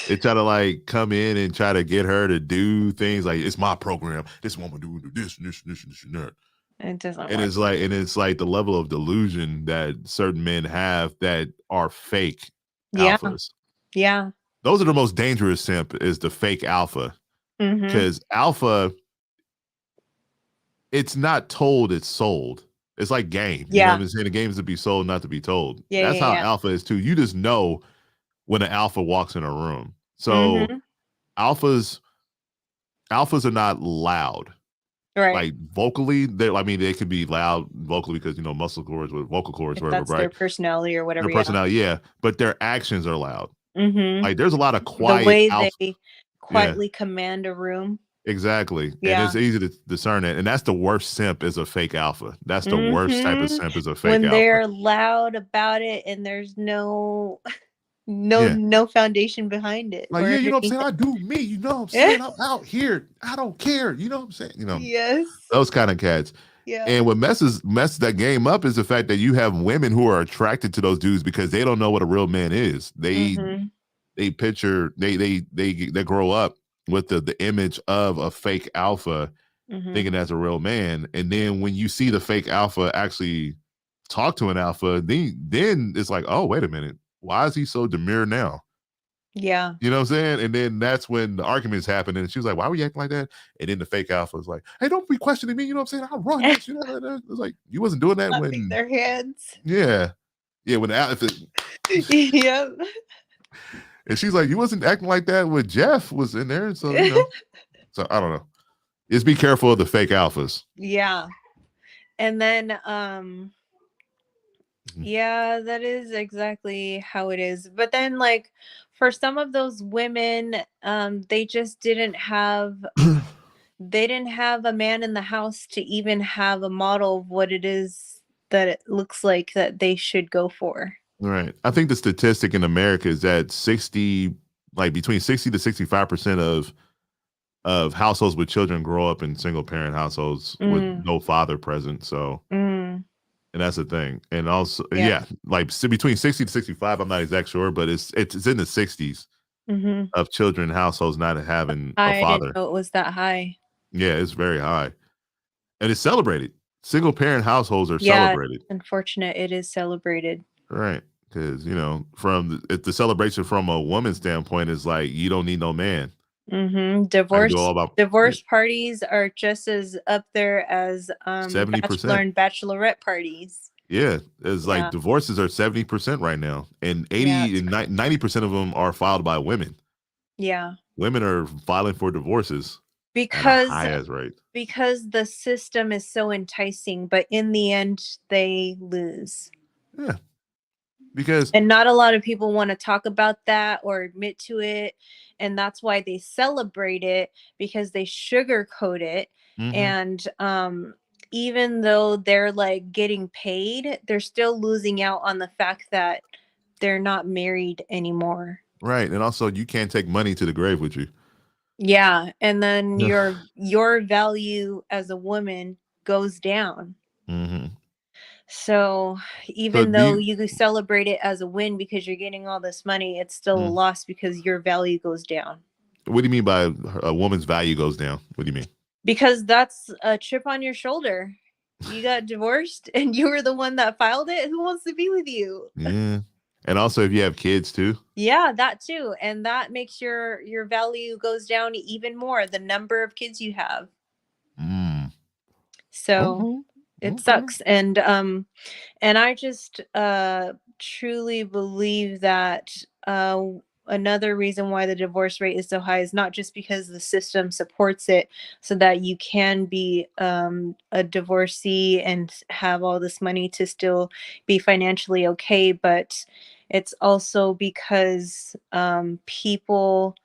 They try to like come in and try to get her to do things like it's my program. This woman do this and this and this and this and that. It doesn't And work. it's like the level of delusion that certain men have that are fake Yeah. alphas. Yeah. Those are the most dangerous simp is the fake alpha. Mhm. Because alpha, it's not told, it's sold. It's like game. You know what Yeah. I'm saying? The game is to be sold, not to be told. Yeah, That's yeah, how yeah. alpha is too. You just know when an alpha walks in a room. So Mhm. alphas alphas are not loud. Right. Like vocally, they could be loud vocally because muscle cords with vocal cords, If whatever, that's their right? personality or Their whatever, yeah. personality, yeah. But their actions are loud. Mhm. Like there's a lot of The quiet way alpha. they Yeah, quietly command a room. exactly. And Yeah. it's easy to discern it. And that's the worst simp is a fake alpha. That's the worst type of Mhm. simp is a fake When alpha. they're loud about it and there's no Yeah. no foundation behind it Like, or yeah, you know what I'm underneath saying? I do me, you know what I'm it. saying? I'm out here. I don't care. You know what I'm saying? Yes. Those kind of cats. Yeah. And what messes that game up is the fact that you have women who are attracted to those dudes because they don't know what a real man is. Mhm. They picture they grow up with the image of a fake alpha, Mhm. thinking that's a real man. And then when you see the fake alpha actually talk to an alpha, then it's like, oh, wait a minute. Why is he so demure now? Yeah. You know what I'm saying? And then that's when the arguments happen. And she was like, why were you acting like that? And then the fake alpha was like, hey, don't be questioning me. You know what I'm saying? I'll run this. You know, it was like, you wasn't doing that Clapping when, their hands. yeah. Yeah. When if it, Yep. and she's like, you wasn't acting like that when Jeff was in there. So, so I don't know. Just be careful of the fake alphas. Yeah. And then Mhm. yeah, that is exactly how it is. But then like for some of those women, they just didn't have a man in the house to even have a model of what it is that it looks like that they should go for. Right. I think the statistic in America is that between 60 to 65% of households with children grow up in single parent households with Mm, no father present. So, mm, and that's the thing. And also, yeah. yeah, like between 60 to 65, I'm not exact sure, but it's in the 60s Hmm. of children in households not having a I didn't father. know it was that high. Yeah, it's very high. And it's celebrated. Single parent households are Yeah, celebrated. unfortunate it is celebrated. Right. Because if the celebration from a woman's standpoint is like you don't need no man. Mm-hmm. I can do all about Divorce parties are just as up there as 70%. bachelor and bachelorette parties. Yeah, it's like Yeah, divorces are 70% right now, and yeah, 80 and 90% of them are filed by women. yeah. Women are filing for divorces at a Because high ass rate. the system is so enticing, but in the end they lose. Yeah, because And not a lot of people want to talk about that or admit to it, and that's why they celebrate it, because they sugarcoat it. mhm, And even though they're like getting paid, they're still losing out on the fact that they're not married anymore. right, and also you can't take money to the grave with you. Yeah, and then Yeah. your value as a woman goes down. hmm So So even do though you? you could celebrate it as a win because you're getting all this money, it's still a mm, loss because your value goes down. What do you mean by a woman's value goes down? What do you mean? Because that's a chip on your shoulder. You got divorced and you were the one that filed it. Who wants to be with you? Yeah, and also if you have kids too. Yeah, that too. And that makes your value goes down even more, the number of kids you have. Mm. So Okay. it Okay. sucks. And I just truly believe that another reason why the divorce rate is so high is not just because the system supports it so that you can be a divorcee and have all this money to still be financially okay, but it's also because people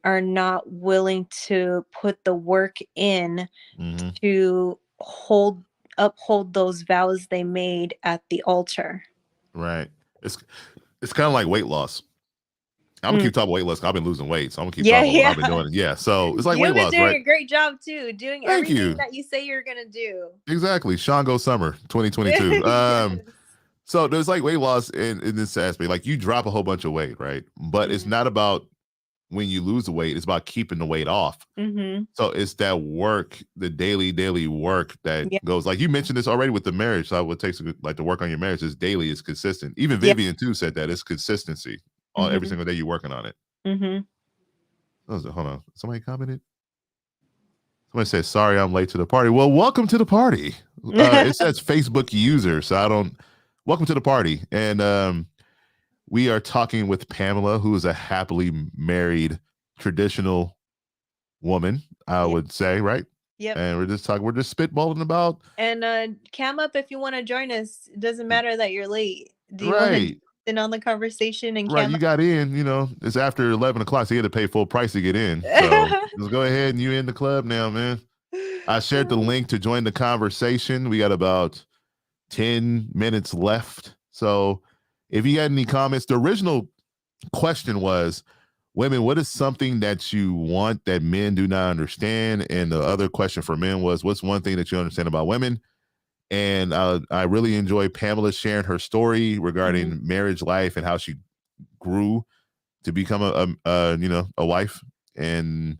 are not willing to put the work in hmm to uphold those vows they made at the altar. Right. It's it's kind of like weight loss. I'm gonna Mm. keep talking weight loss. 'Cause I've been losing weight, so I'm gonna keep Yeah, talking about what I've been yeah. doing. Yeah. So it's like weight You've been loss, doing right? a great job too, doing Thank everything you. that you say you're gonna do. Exactly. Shango Summer 2022. Yes. So there's like weight loss in this aspect. Like you drop a whole bunch of weight, right? But it's Mm-hmm. not about when you lose the weight, it's about keeping the weight off. Mm-hmm. So it's that work, the daily work that Yeah. goes like you mentioned this already with the marriage. So what takes like to work on your marriage is daily, is consistent. Even Yeah. Vivian too said that it's consistency. All every Mm-hmm. single day you're working on it. Mm-hmm. Hold on. Somebody commented. Somebody said, sorry, I'm late to the party. Well, welcome to the party. It says Facebook user. So I don't welcome to the party. And we are talking with Pamela, who is a happily married traditional woman, I Yeah. would say, right? Yep. And we're just spitballing about And cam up if you want to join us. It doesn't matter that you're late. Do you want to right. in on the conversation and Right. cam You up? got in, it's after 11 o'clock, so you had to pay full price to get in. So just go ahead and you in the club now, man. I shared the link to join the conversation. We got about 10 minutes left. So if you had any comments, the original question was, women, what is something that you want that men do not understand? And the other question for men was, what's one thing that you understand about women? And I really enjoy Pamela sharing her story Mhm. regarding marriage life and how she grew to become a wife, and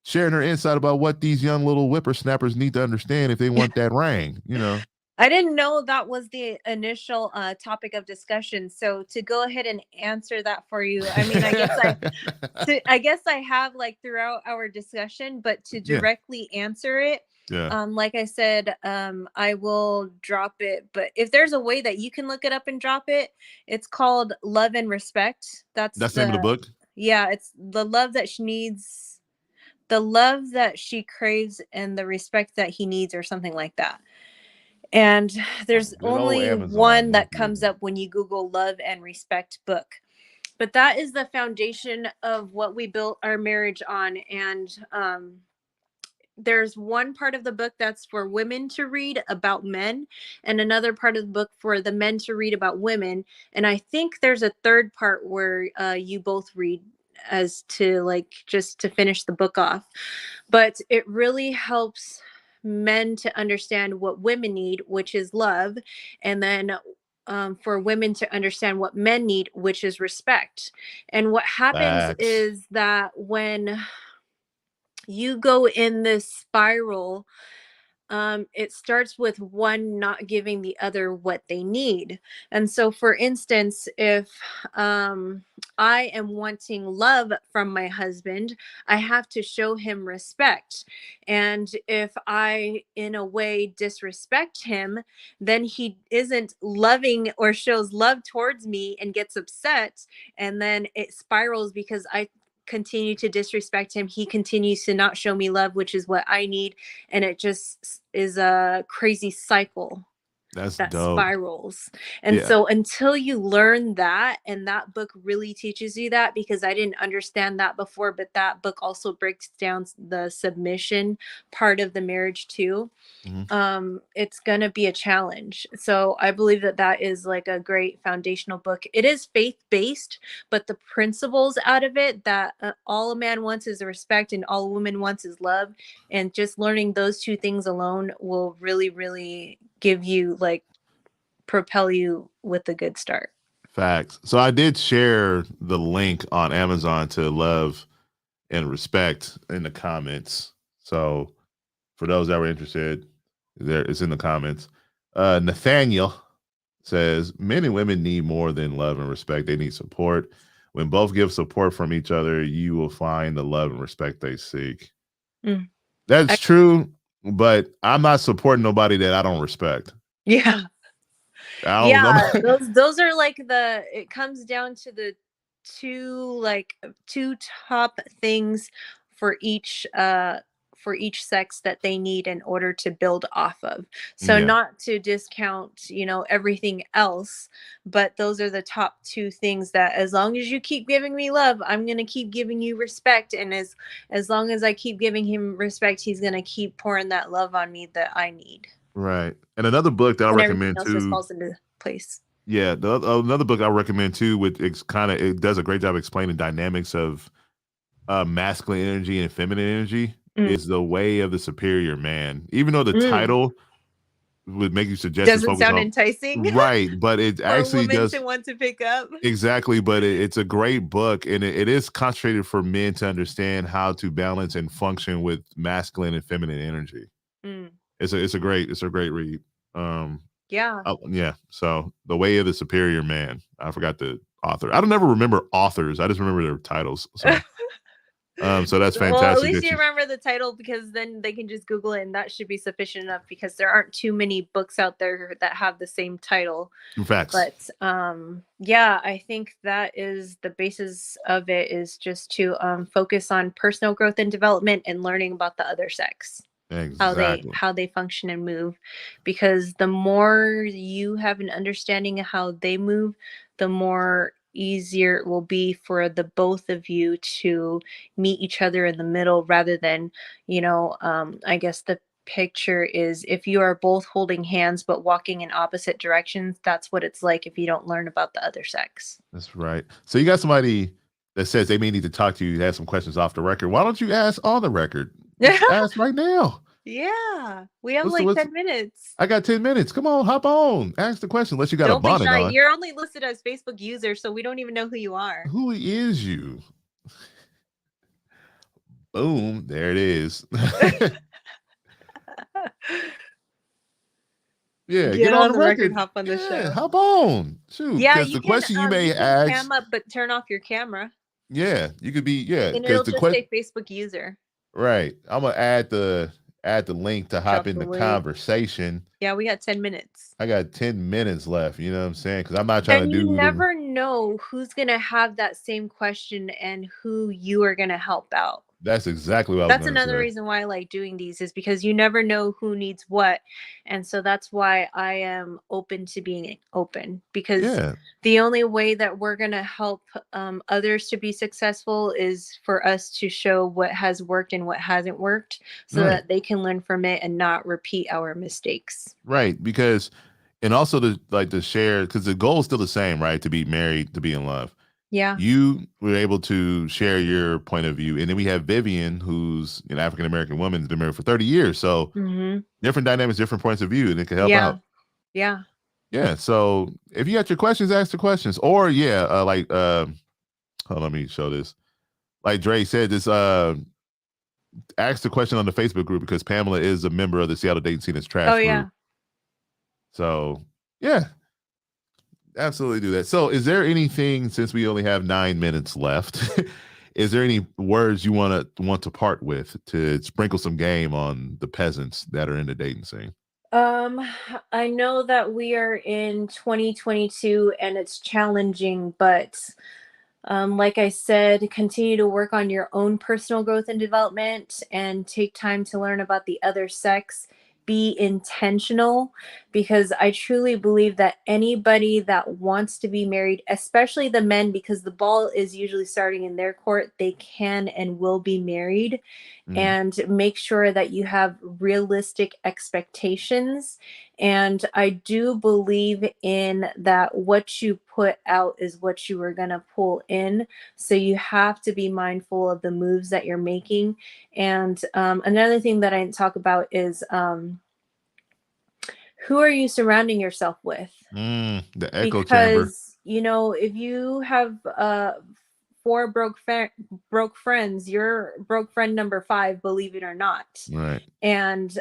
sharing her insight about what these young little whippersnappers need to understand if they want that ring. I didn't know that was the initial topic of discussion. So to go ahead and answer that for you, I mean, I guess I have like throughout our discussion, but to Yeah, directly answer it, yeah. like I said, I will drop it. But if there's a way that you can look it up and drop it, it's called Love and Respect. That's That's the name of the book. yeah, it's the love that she needs, the love that she craves, and the respect that he needs, or something like that. And there's Good old only Amazon. one that comes up when you Google Love and Respect book. But that is the foundation of what we built our marriage on. And there's one part of the book that's for women to read about men, and another part of the book for the men to read about women. And I think there's a third part where you both read as to like just to finish the book off. But it really helps men to understand what women need, which is love, and then for women to understand what men need, which is respect. And what happens Facts. is that when you go in this spiral it starts with one not giving the other what they need. And so, for instance, if I am wanting love from my husband, I have to show him respect. And if I, in a way, disrespect him, then he isn't loving or shows love towards me and gets upset. And then it spirals because I continue to disrespect him. He continues to not show me love, which is what I need. And it just is a crazy cycle That's that dope. spirals. And Yeah. so until you learn that, and that book really teaches you that, because I didn't understand that before, but that book also breaks down the submission part of the marriage too. Mhm. It's gonna be a challenge. So I believe that that is like a great foundational book. It is faith based, but the principles out of it, that all a man wants is respect and all a woman wants is love, and just learning those two things alone will really, really give you like propel you with a good start. Facts. So I did share the link on Amazon to Love and Respect in the comments. So for those that were interested, there it's in the comments. Nathaniel says men and women need more than love and respect. They need support. When both give support from each other, you will find the love and respect they seek. Mm. That's true, but I'm not supporting nobody that I don't respect. Yeah. I don't Yeah, know. those are like the it comes down to the two top things for each sex that they need in order to build off of. So Yeah, not to discount, everything else, but those are the top two things that as long as you keep giving me love, I'm going to keep giving you respect, and as long as I keep giving him respect, he's going to keep pouring that love on me that I need. right. And another book that I And everything recommend else just too. falls into place. Yeah, another book I recommend too, with it's kind of it does a great job explaining dynamics of masculine energy and feminine energy Mm. is The Way of the Superior Man. Even though the Mm. title would make you suggest it's Doesn't focused sound on enticing right, but it for a actually woman to does want to pick up. exactly. But it's a great book, and it is concentrated for men to understand how to balance and function with masculine and feminine energy. Mm. It's a great read. Um, Yeah. yeah. So The Way of the Superior Man. I forgot the author. I don't ever remember authors. I just remember their titles. So that's Well, at fantastic least that you you. remember the title, because then they can just Google it and that should be sufficient enough, because there aren't too many books out there that have the same title. Facts. But yeah, I think that is the basis of it, is just to focus on personal growth and development and learning about the other sex, Exactly. how they function and move, because the more you have an understanding of how they move, the more easier it will be for the both of you to meet each other in the middle, rather than, I guess the picture is, if you are both holding hands but walking in opposite directions, that's what it's like if you don't learn about the other sex. That's right. So you got somebody that says they may need to talk to you, have some questions off the record. Why don't you ask on the record? Just ask right now. Yeah, we have like What's 10 minutes. I got 10 minutes. Come on, hop on. Ask the question unless you got a Don't be bonnet shy. on. You're only listed as Facebook user, so we don't even know who you are. Who is you? Boom. There it is. Yeah, get Get on on the the record, record. hop on the Yeah, show. hop on. Shoot, Yeah, because the question you you may can ask, cam up but turn off your camera, yeah, you could be, yeah, and because it'll the just question, say Facebook user. right. I'm gonna add the link to hop Drop in the the link. conversation. Yeah, we got 10 minutes. I got 10 minutes left. You know what I'm saying? Because I'm not trying to And you do the. never know who's going to have that same question and who you are going to help out. That's exactly what I was That's gonna another say. reason why I like doing these, is because you never know who needs what. And so that's why I am open to being open, because Yeah, the only way that we're going to help others to be successful is for us to show what has worked and what hasn't worked, so right, that they can learn from it and not repeat our mistakes. right. Because, and also to share, because the goal is still the same, right? To be married, to be in love. Yeah. You were able to share your point of view, and then we have Vivian, who's an African American woman, has been married for 30 years. So Hmm. different dynamics, different points of view, and it can help Yeah. out. Yeah. Yeah. So if you got your questions, ask the questions, or yeah, hold on, let me show this. Like Dre said, this ask the question on the Facebook group because Pamela is a member of the Seattle Dating Scene is Oh Trash group. yeah. So yeah, absolutely do that. So is there anything, since we only have 9 minutes left, is there any words you want to part with to sprinkle some game on the peasants that are in the dating scene? Um, I know that we are in 2022 and it's challenging, but like I said, continue to work on your own personal growth and development and take time to learn about the other sex. Be intentional because I truly believe that anybody that wants to be married, especially the men, because the ball is usually starting in their court, they can and will be married. Mm, And make sure that you have realistic expectations. And I do believe in that what you put out is what you are going to pull in. So you have to be mindful of the moves that you're making. And another thing that I didn't talk about is who are you surrounding yourself with? the echo chamber. Because, you know, if you have four broke friends, you're broke friend number five, believe it or not. Right. And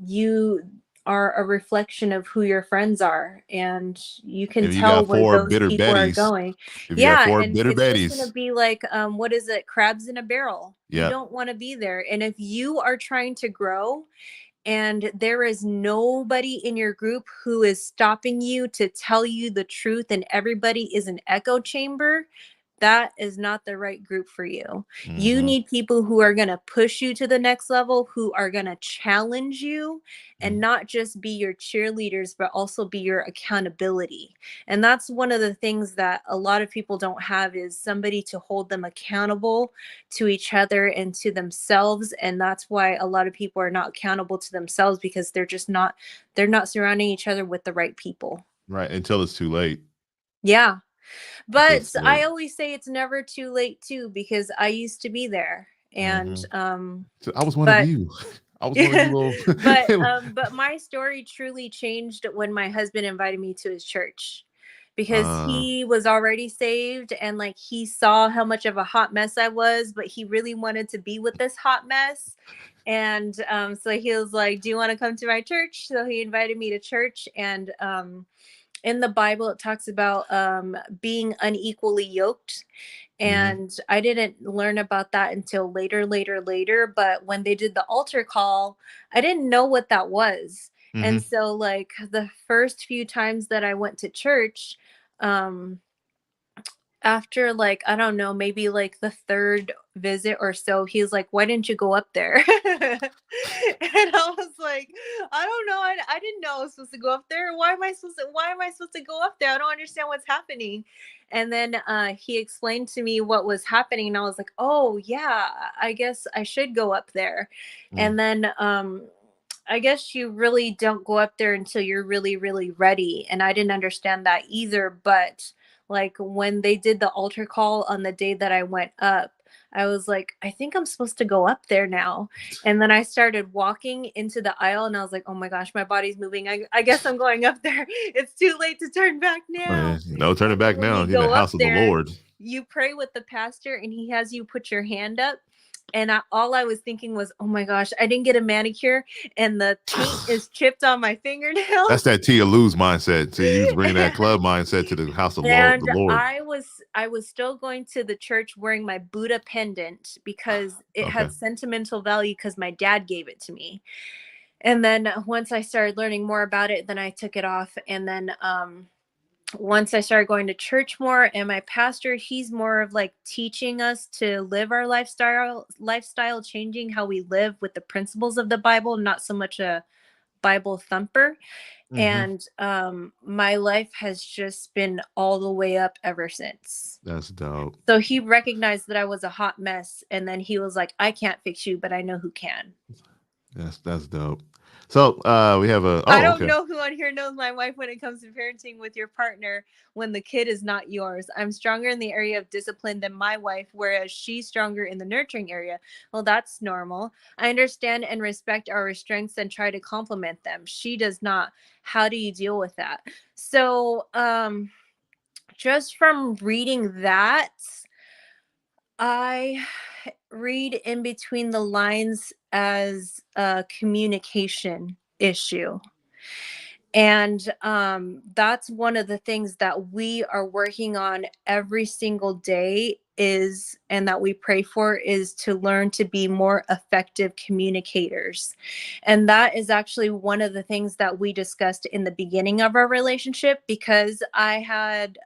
you are a reflection of who your friends are, and you can If you tell got where four those bitter people are betties, going. if you got Yeah, four and bitter it's just going to betties, be like what is it, crabs in a barrel. You yep. don't want to be there. And if you are trying to grow and there is nobody in your group who is stopping you to tell you the truth and everybody is an echo chamber, that is not the right group for you. You Mm-hmm. need people who are going to push you to the next level, who are going to challenge you and not just be your cheerleaders, but also be your accountability. And that's one of the things that a lot of people don't have is somebody to hold them accountable to each other and to themselves. And that's why a lot of people are not accountable to themselves because they're not surrounding each other with the right people. Right. Until it's too late. Yeah. Until it's But too late. I always say it's never too late too because I used to be there. And Mm-hmm. So I was one of but you. I was one of you little. but my story truly changed when my husband invited me to his church because uh, he was already saved and like he saw how much of a hot mess I was, but he really wanted to be with this hot mess. And so he was like, "Do you want to come to my church?" So he invited me to church. And in the Bible, it talks about being unequally yoked. mm-hmm. And I didn't learn about that until later. But when they did the altar call, I didn't know what that was. And Mm-hmm. so, like, the first few times that I went to church, um, after like I don't know, maybe like the third visit or so, he's like, "Why didn't you go up there?" And I was like, "I don't know. I didn't know I was supposed to go up there. Why am I supposed to go up there? I don't understand what's happening." And then he explained to me what was happening, and I was like, "Oh yeah, I guess I should go up there." Mm. And then I guess you really don't go up there until you're really ready. And I didn't understand that either. But like when they did the altar call on the day that I went up, I was like, I think I'm supposed to go up there now. And then I started walking into the aisle and I was like, oh my gosh, my body's moving. I guess I'm going up there. It's too late to turn back now. No turning And then back when now. you You're in the go up house of the there, Lord. you pray with the pastor and he has you put your hand up. And all I was thinking was, oh my gosh, I didn't get a manicure and the paint is chipped on my That's fingernails. that Tia Luz mindset. See, you was bringing that club mindset to the house of the And Lord. I was still going to the church wearing my Buddha pendant because it Okay. had sentimental value because my dad gave it to me. And then once I started learning more about it, then I took it off. And then once I started going to church more, and my pastor, he's more of like teaching us to live our lifestyle, changing how we live with the principles of the Bible, not so much a Bible thumper. Mm-hmm. And my life has just been all the way up ever since. That's dope. So he recognized that I was a hot mess, and then he was like, I can't fix you, but I know who can. That's dope. So we have a I oh don't okay. know who on here knows my wife when it comes to parenting with your partner when the kid is not yours. I'm stronger in the area of discipline than my wife, whereas she's stronger in the nurturing area. Well, that's normal. I understand and respect our strengths and try to complement them. She does not. How do you deal with that? So, just from reading that, I read in between the lines as a communication issue. And that's one of the things that we are working on every single day is, and that we pray for, is to learn to be more effective communicators. And that is actually one of the things that we discussed in the beginning of our relationship, because I had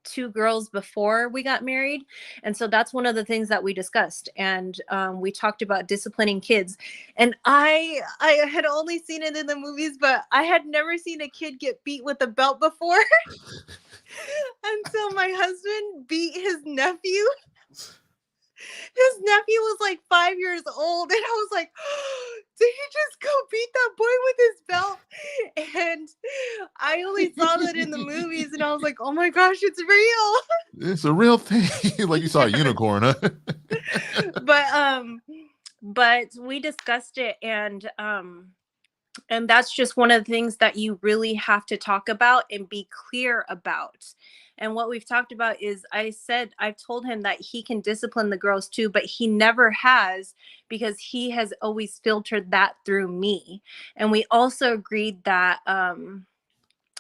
two girls before we got married, and so that's one of the things that we discussed. And we talked about disciplining kids. And I had only seen it in the movies, but I had never seen a kid get beat with a belt before until my husband beat his nephew. His nephew was like 5 years old, and I was like, did he just go beat that boy with his belt? And I only saw that in the movies, and I was like, oh my gosh, it's real. It's a real thing. Like you saw a Yes. unicorn, huh? but but we discussed it, and that's just one of the things that you really have to talk about and be clear about. And what we've talked about is, I've told him that he can discipline the girls too, but he never has, because he has always filtered that through me. And we also agreed that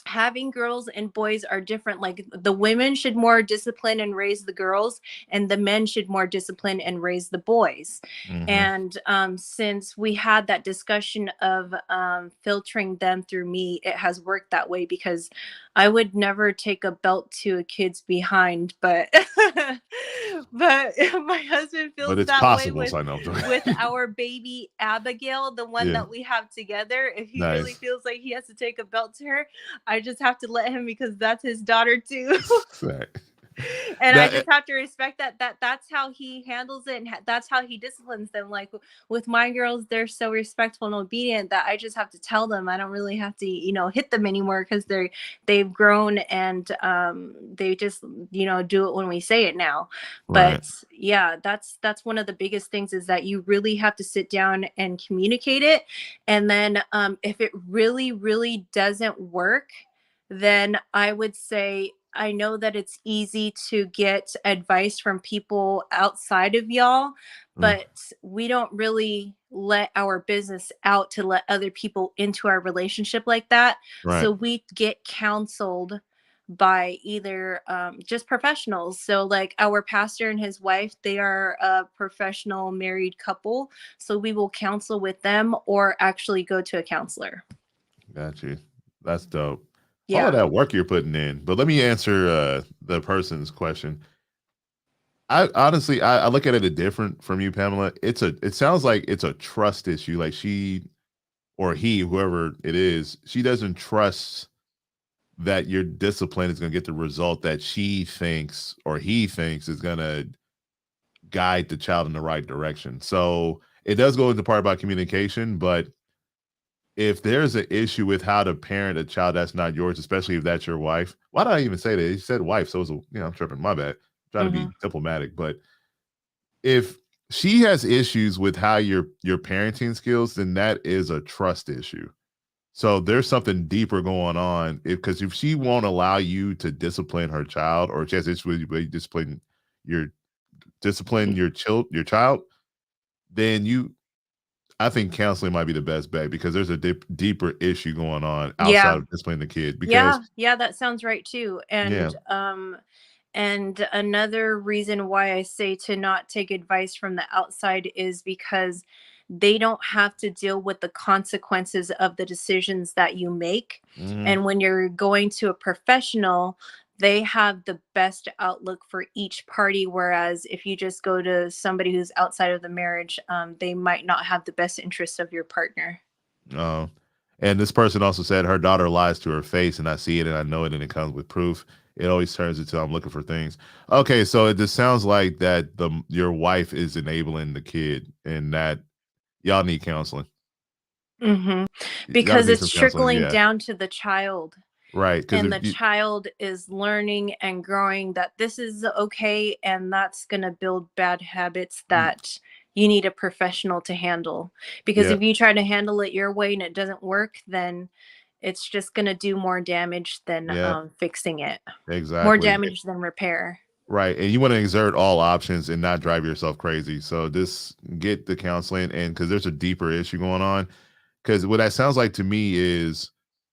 having girls and boys are different. Like, the women should more discipline and raise the girls, and the men should more discipline and raise the boys. Hmm. And since we had that discussion of filtering them through me, it has worked that way, because I would never take a belt to a kid's behind, but but my husband But feels it's that way possible, so I know. with our baby Abigail, the one Yeah, that we have together. If he really nice. feels like he has to take a belt to her, I just have to let him, because that's his daughter too. Right. And I That just have to respect that's how he handles it, and that's how he disciplines them. Like, with my girls, they're so respectful and obedient that I just have to tell them. I don't really have to, hit them anymore, because they've grown, and they just, do it when we say it now. right. But yeah, that's one of the biggest things, is that you really have to sit down and communicate it. And then if it really really doesn't work, then I would say, I know that it's easy to get advice from people outside of y'all, Mm, but we don't really let our business out to let other people into our relationship like that. right. So we get counseled by either just professionals. So, like, our pastor and his wife, they are a professional married couple. So we will counsel with them, or actually go to a counselor. Got you. That's dope. All of Yeah. that work you're putting in. But let me answer the person's question. I honestly, I look at it different from you, Pamela. It sounds like it's a trust issue. Like she or he, whoever it is, she doesn't trust that your discipline is going to get the result that she thinks or he thinks is going to guide the child in the right direction. So it does go into part about communication, but if there's an issue with how to parent a child that's not yours, especially if that's your wife, why did I even say that? You said wife, so it's I'm tripping. My bad. Trying to be Hmm. diplomatic, but if she has issues with how your parenting skills, then that is a trust issue. So there's something deeper going on. Because if she won't allow you to discipline her child, or she has issues with the way you your your child, then I think counseling might be the best bet, because there's a deeper issue going on outside Yeah. of disciplining the kid. Because Yeah, yeah, that sounds right too. yeah, And another reason why I say to not take advice from the outside is because they don't have to deal with the consequences of the decisions that you make. mhm, And when you're going to a professional, they have the best outlook for each party. Whereas if you just go to somebody who's outside of the marriage, they might not have the best interest of your partner. uh, and this person also said her daughter lies to her face, and I see it and I know it, and it comes with proof. It always turns into I'm looking for things. Okay, so it just sounds like that your wife is enabling the kid, and that y'all need counseling. Hmm. Y'all Because need it's some counseling. trickling Yeah, down to the child. right. Because And if the you, child is learning and growing that this is okay, and that's going to build bad habits that you need a professional to handle. Because yeah, if you try to handle it your way and it doesn't work, then it's just going to do more damage than yeah, fixing it, more exactly. damage than repair. Right. And you want to exert all options and not drive yourself crazy. So just get the counseling, and because there's a deeper issue going on. Because what that sounds like to me is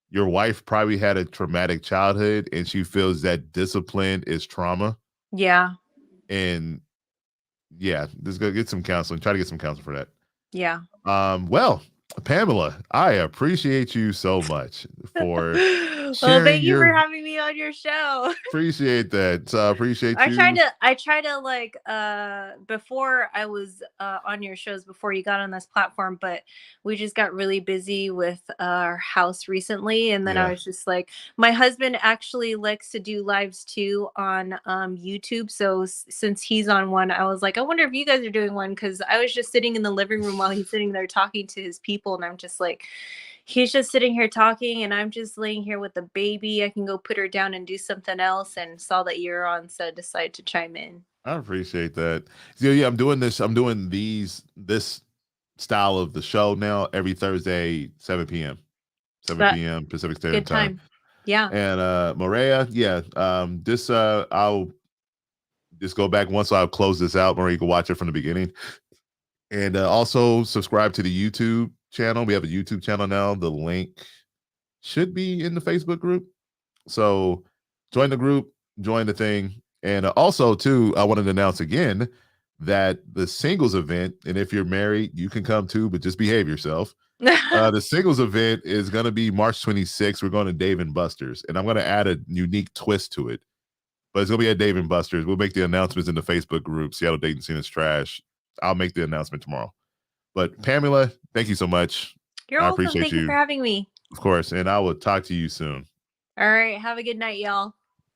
your wife probably had a traumatic childhood and she feels that discipline is trauma. Yeah. And yeah, just go get some counseling. Try to get some counseling for that. Yeah. Well, Pamela, I appreciate you so much for Well, sharing thank you for your having me on your show. appreciate that. So I appreciate I try you. to I try to like before I was on your shows before you got on this platform, but we just got really busy with our house recently, and then I Yeah. was just like, my husband actually likes to do lives too on YouTube, so since he's on one, I was like, I wonder if you guys are doing one, because I was just sitting in the living room while he's sitting there talking to his people, and I'm just like, he's just sitting here talking and I'm just laying here with the baby. I can go put her down and do something else, and saw that you're on, so I decided to chime in. I appreciate that. So yeah, I'm doing this style of the show now every Thursday, 7 p.m. 7 But p.m. Pacific Standard good Time. time. Yeah. And Maria, yeah, this I'll just go back once I'll close this out. Maria, you can watch it from the beginning. And also subscribe to the YouTube channel. We have a YouTube channel now. The link should be in the Facebook group. So join the group, join the thing. And also, too, I wanted to announce again that the singles event, and if you're married, you can come too, but just behave yourself. The singles event is going to be March 26th. We're going to Dave and Buster's, and I'm going to add a unique twist to it. But it's going to be at Dave and Buster's. We'll make the announcements in the Facebook group, Seattle Dating Scene is Trash. I'll make the announcement tomorrow. But Pamela, thank you so much. You're I welcome. appreciate Thank you for you, having me. of course, and I will talk to you soon. All right. Have a good night, y'all.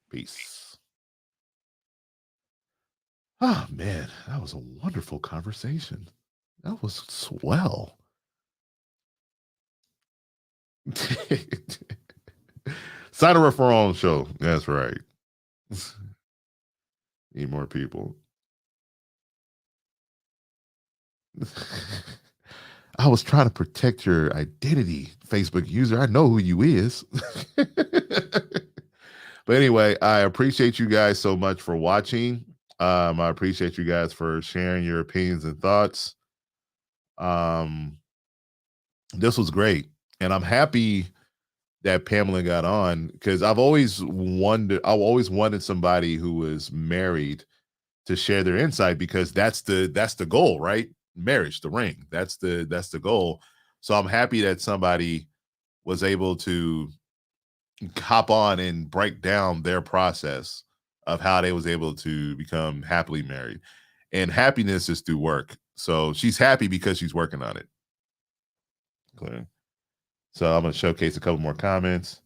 Peace. Oh man, that was a wonderful conversation. That was swell. Sign her up for her own show. That's right. Need more people. I was trying to protect your identity, Facebook user. I know who you is. But anyway, I appreciate you guys so much for watching. I appreciate you guys for sharing your opinions and thoughts. This was great. And I'm happy that Pamela got on, because I've always wanted somebody who was married to share their insight, because that's the goal, right? Marriage, the ring. That's the goal. So I'm happy that somebody was able to hop on and break down their process of how they was able to become happily married. And happiness is through work. So she's happy because she's working on it. Clear. So I'm going to showcase a couple more comments.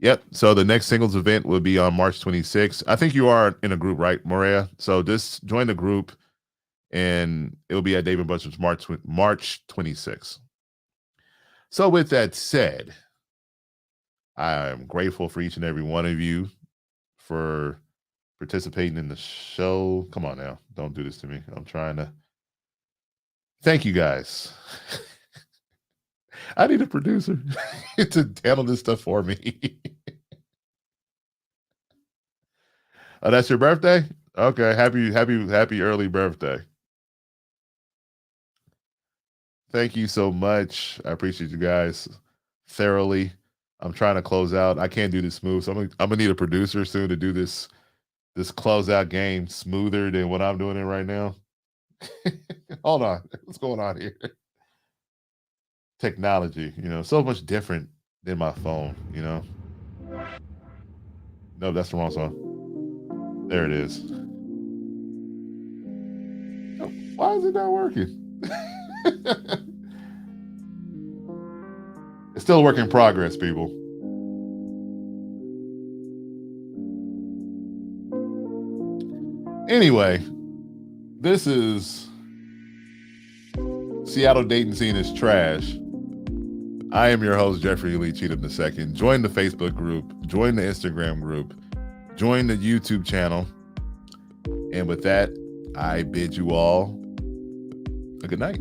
Yep. So the next singles event will be on March 26th. I think you are in a group, right, Maria? So just join the group, and it will be at David Buster's March 26th. So with that said, I am grateful for each and every one of you for participating in the show. Come on now. Don't do this to me. I'm trying to. Thank you guys. I need a producer to handle this stuff for me. Oh, that's your birthday? Okay. Happy early birthday. Thank you so much. I appreciate you guys thoroughly. I'm trying to close out. I can't do this smooth, so I'm gonna need a producer soon to do this closeout game smoother than what I'm doing it right now. Hold on. What's going on here? Technology, so much different than my phone, No, that's the wrong song. There it is. Oh, why is it not working? It's still a work in progress, people. Anyway, this is Seattle Dating Scene is Trash. I am your host, Jeffrey Lee Cheatham II. Join the Facebook group, join the Instagram group, join the YouTube channel. And with that, I bid you all a good night.